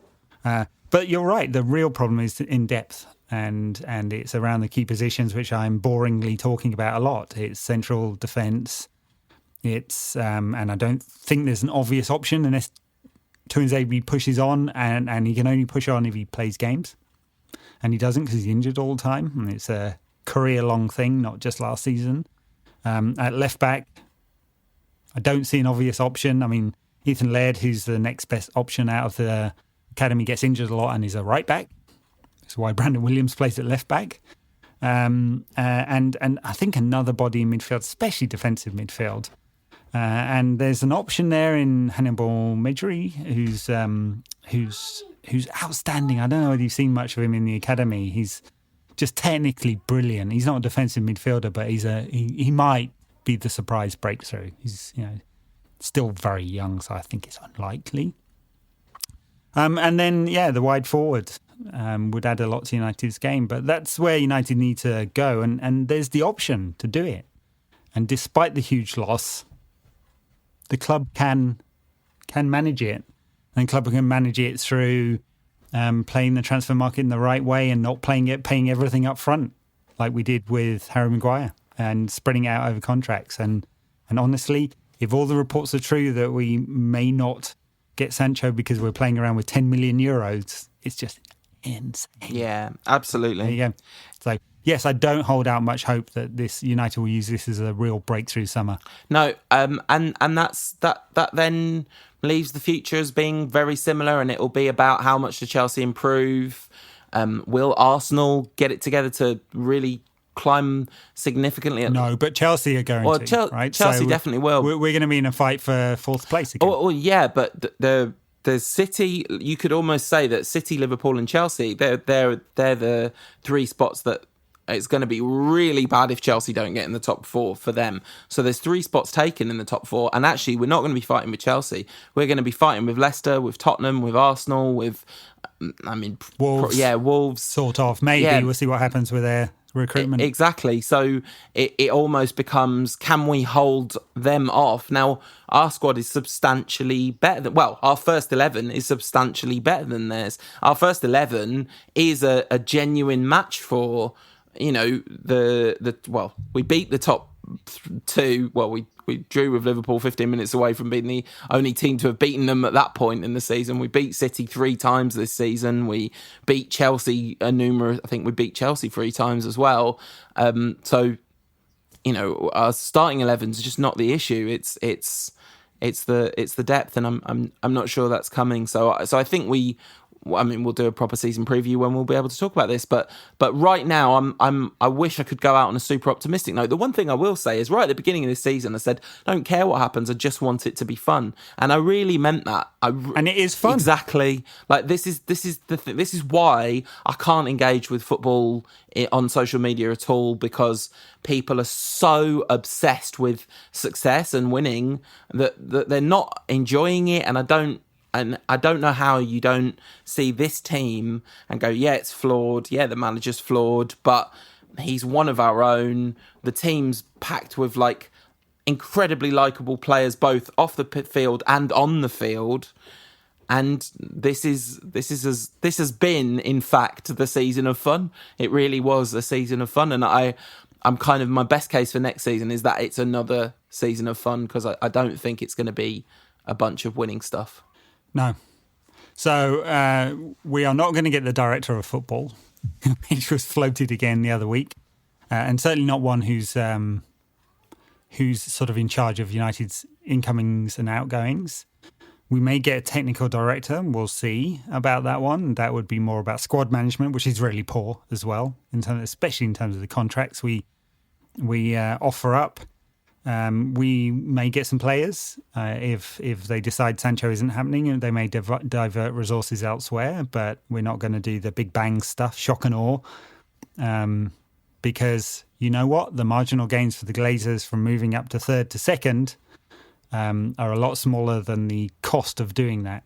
But you're right. The real problem is in depth, and it's around the key positions, which I'm boringly talking about a lot. It's central defence. It's and I don't think there's an obvious option unless Tuanzebe pushes on, and he can only push on if he plays games, and he doesn't because he's injured all the time. And it's a career-long thing, not just last season. At left back, I don't see an obvious option. I mean, Ethan Laird, who's the next best option out of the academy, gets injured a lot and is a right back. That's why Brandon Williams plays at left back. And I think another body in midfield, especially defensive midfield. And there's an option there in Hannibal Mejri, who's outstanding. I don't know whether you've seen much of him in the academy. He's just technically brilliant. He's not a defensive midfielder, but he might be the surprise breakthrough. He's still very young, so I think it's unlikely. And then, the wide forward would add a lot to United's game, but that's where United need to go, and there's the option to do it. And despite the huge loss, the club can manage it, and the club can manage it through playing the transfer market in the right way and not paying everything up front, like we did with Harry Maguire, and spreading it out over contracts. And honestly, if all the reports are true that we may not get Sancho because we're playing around with 10 million euros, it's just insane. Yeah, absolutely. There you go. So, yes, I don't hold out much hope that this United will use this as a real breakthrough summer. No, and that then leaves the future as being very similar, and it will be about how much does Chelsea improve. Will Arsenal get it together to really climb significantly? No, but Chelsea are going to, right? Chelsea so definitely will. We're going to be in a fight for 4th place again. Oh yeah, but the City, you could almost say that City, Liverpool and Chelsea, they're the 3 spots that it's going to be really bad if Chelsea don't get in the top 4 for them. So there's 3 spots taken in the top 4, and actually we're not going to be fighting with Chelsea. We're going to be fighting with Leicester, with Tottenham, with Arsenal, with Wolves. Wolves. Sort of. Maybe we'll see what happens with their recruitment. Exactly. So it almost becomes, can we hold them off? Now, our squad is substantially better than, our first 11 is substantially better than theirs. Our first 11 is a genuine match for, we beat the top 2. We drew with Liverpool 15 minutes away from being the only team to have beaten them at that point in the season. We beat City 3 times this season. We beat Chelsea I think we beat Chelsea 3 times as well. So, our starting 11 is just not the issue. It's the depth, and I'm not sure that's coming. So I think we'll do a proper season preview when we'll be able to talk about this. But right now, I wish I could go out on a super optimistic note. The one thing I will say is, right at the beginning of this season, I said, don't care what happens, I just want it to be fun, and I really meant that. And it is fun. Exactly. Like this is the thing. This is why I can't engage with football on social media at all, because people are so obsessed with success and winning that they're not enjoying it, and I don't And I don't know how you don't see this team and go, yeah, it's flawed. Yeah, the manager's flawed, but he's one of our own. The team's packed with like incredibly likable players, both off the field and on the field. And this has been, in fact, the season of fun. It really was a season of fun. And I'm kind of, my best case for next season is that it's another season of fun, because I don't think it's going to be a bunch of winning stuff. No. So we are not going to get the director of football, which was floated again the other week. And certainly not one who's sort of in charge of United's incomings and outgoings. We may get a technical director. We'll see about that one. That would be more about squad management, which is really poor as well, especially in terms of the contracts we offer up. We may get some players if they decide Sancho isn't happening, and they may divert resources elsewhere. But we're not going to do the big bang stuff, shock and awe, because you know what? The marginal gains for the Glazers from moving up to third to second are a lot smaller than the cost of doing that.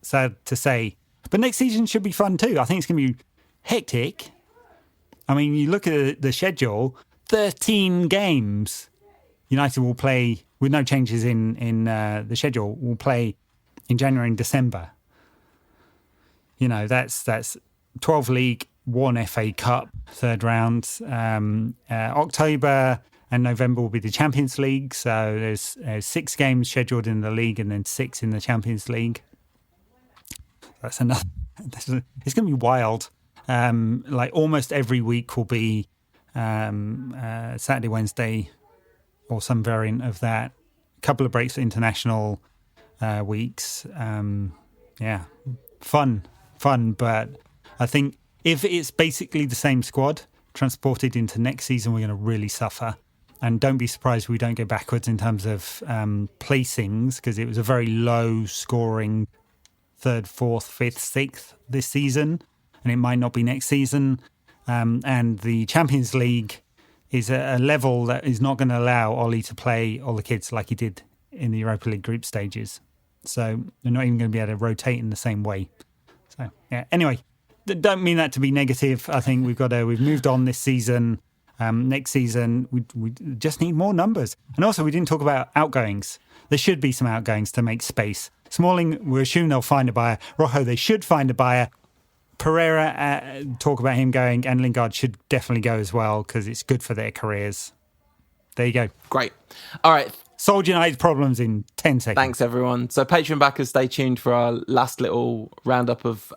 Sad to say. But next season should be fun too. I think it's going to be hectic. I mean, you look at the schedule, 13 games United will play, with no changes in the schedule, will play in January and December. You know, that's 12 League, 1 FA Cup, third round. October and November will be the Champions League. So there's 6 games scheduled in the league and then 6 in the Champions League. That's another. It's going to be wild. Like almost every week will be Saturday, Wednesday, or some variant of that. A couple of breaks for international weeks. Fun. But I think if it's basically the same squad transported into next season, we're going to really suffer. And don't be surprised if we don't go backwards in terms of placings, because it was a very low scoring 3rd, 4th, 5th, 6th this season, and it might not be next season. And the Champions League is a level that is not going to allow Ole to play all the kids like he did in the Europa League group stages. So they're not even going to be able to rotate in the same way. So yeah. Anyway, don't mean that to be negative. I think we've moved on this season. Next season, we just need more numbers. And also, we didn't talk about outgoings. There should be some outgoings to make space. Smalling, we assume they'll find a buyer. Rojo, they should find a buyer. Pereira, talk about him going, and Lingard should definitely go as well, because it's good for their careers. There you go. Great. All right. Solved United's problems in 10 seconds. Thanks, everyone. So Patreon backers, stay tuned for our last little roundup of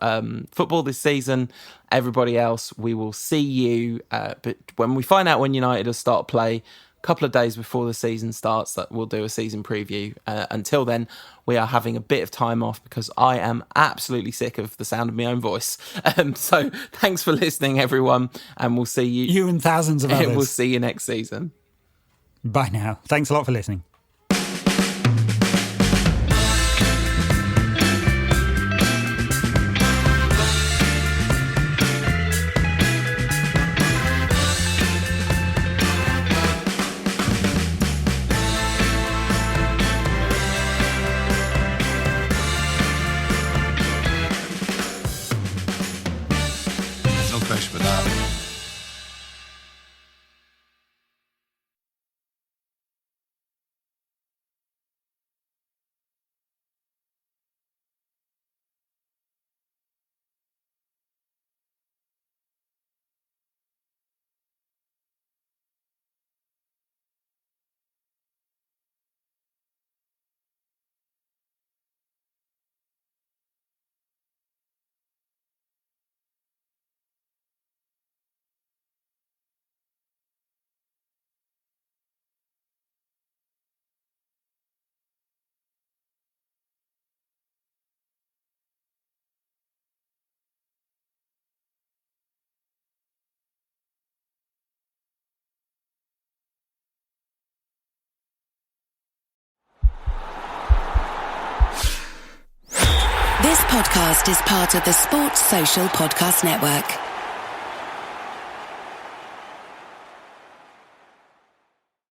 football this season. Everybody else, we will see you. But when we find out when United will start play, a couple of days before the season starts, that we'll do a season preview. Until then, we are having a bit of time off because I am absolutely sick of the sound of my own voice. So thanks for listening, everyone. And we'll see you. You and thousands of others. We'll see you next season. Bye now. Thanks a lot for listening. No question about that. This podcast is part of the Sports Social Podcast Network.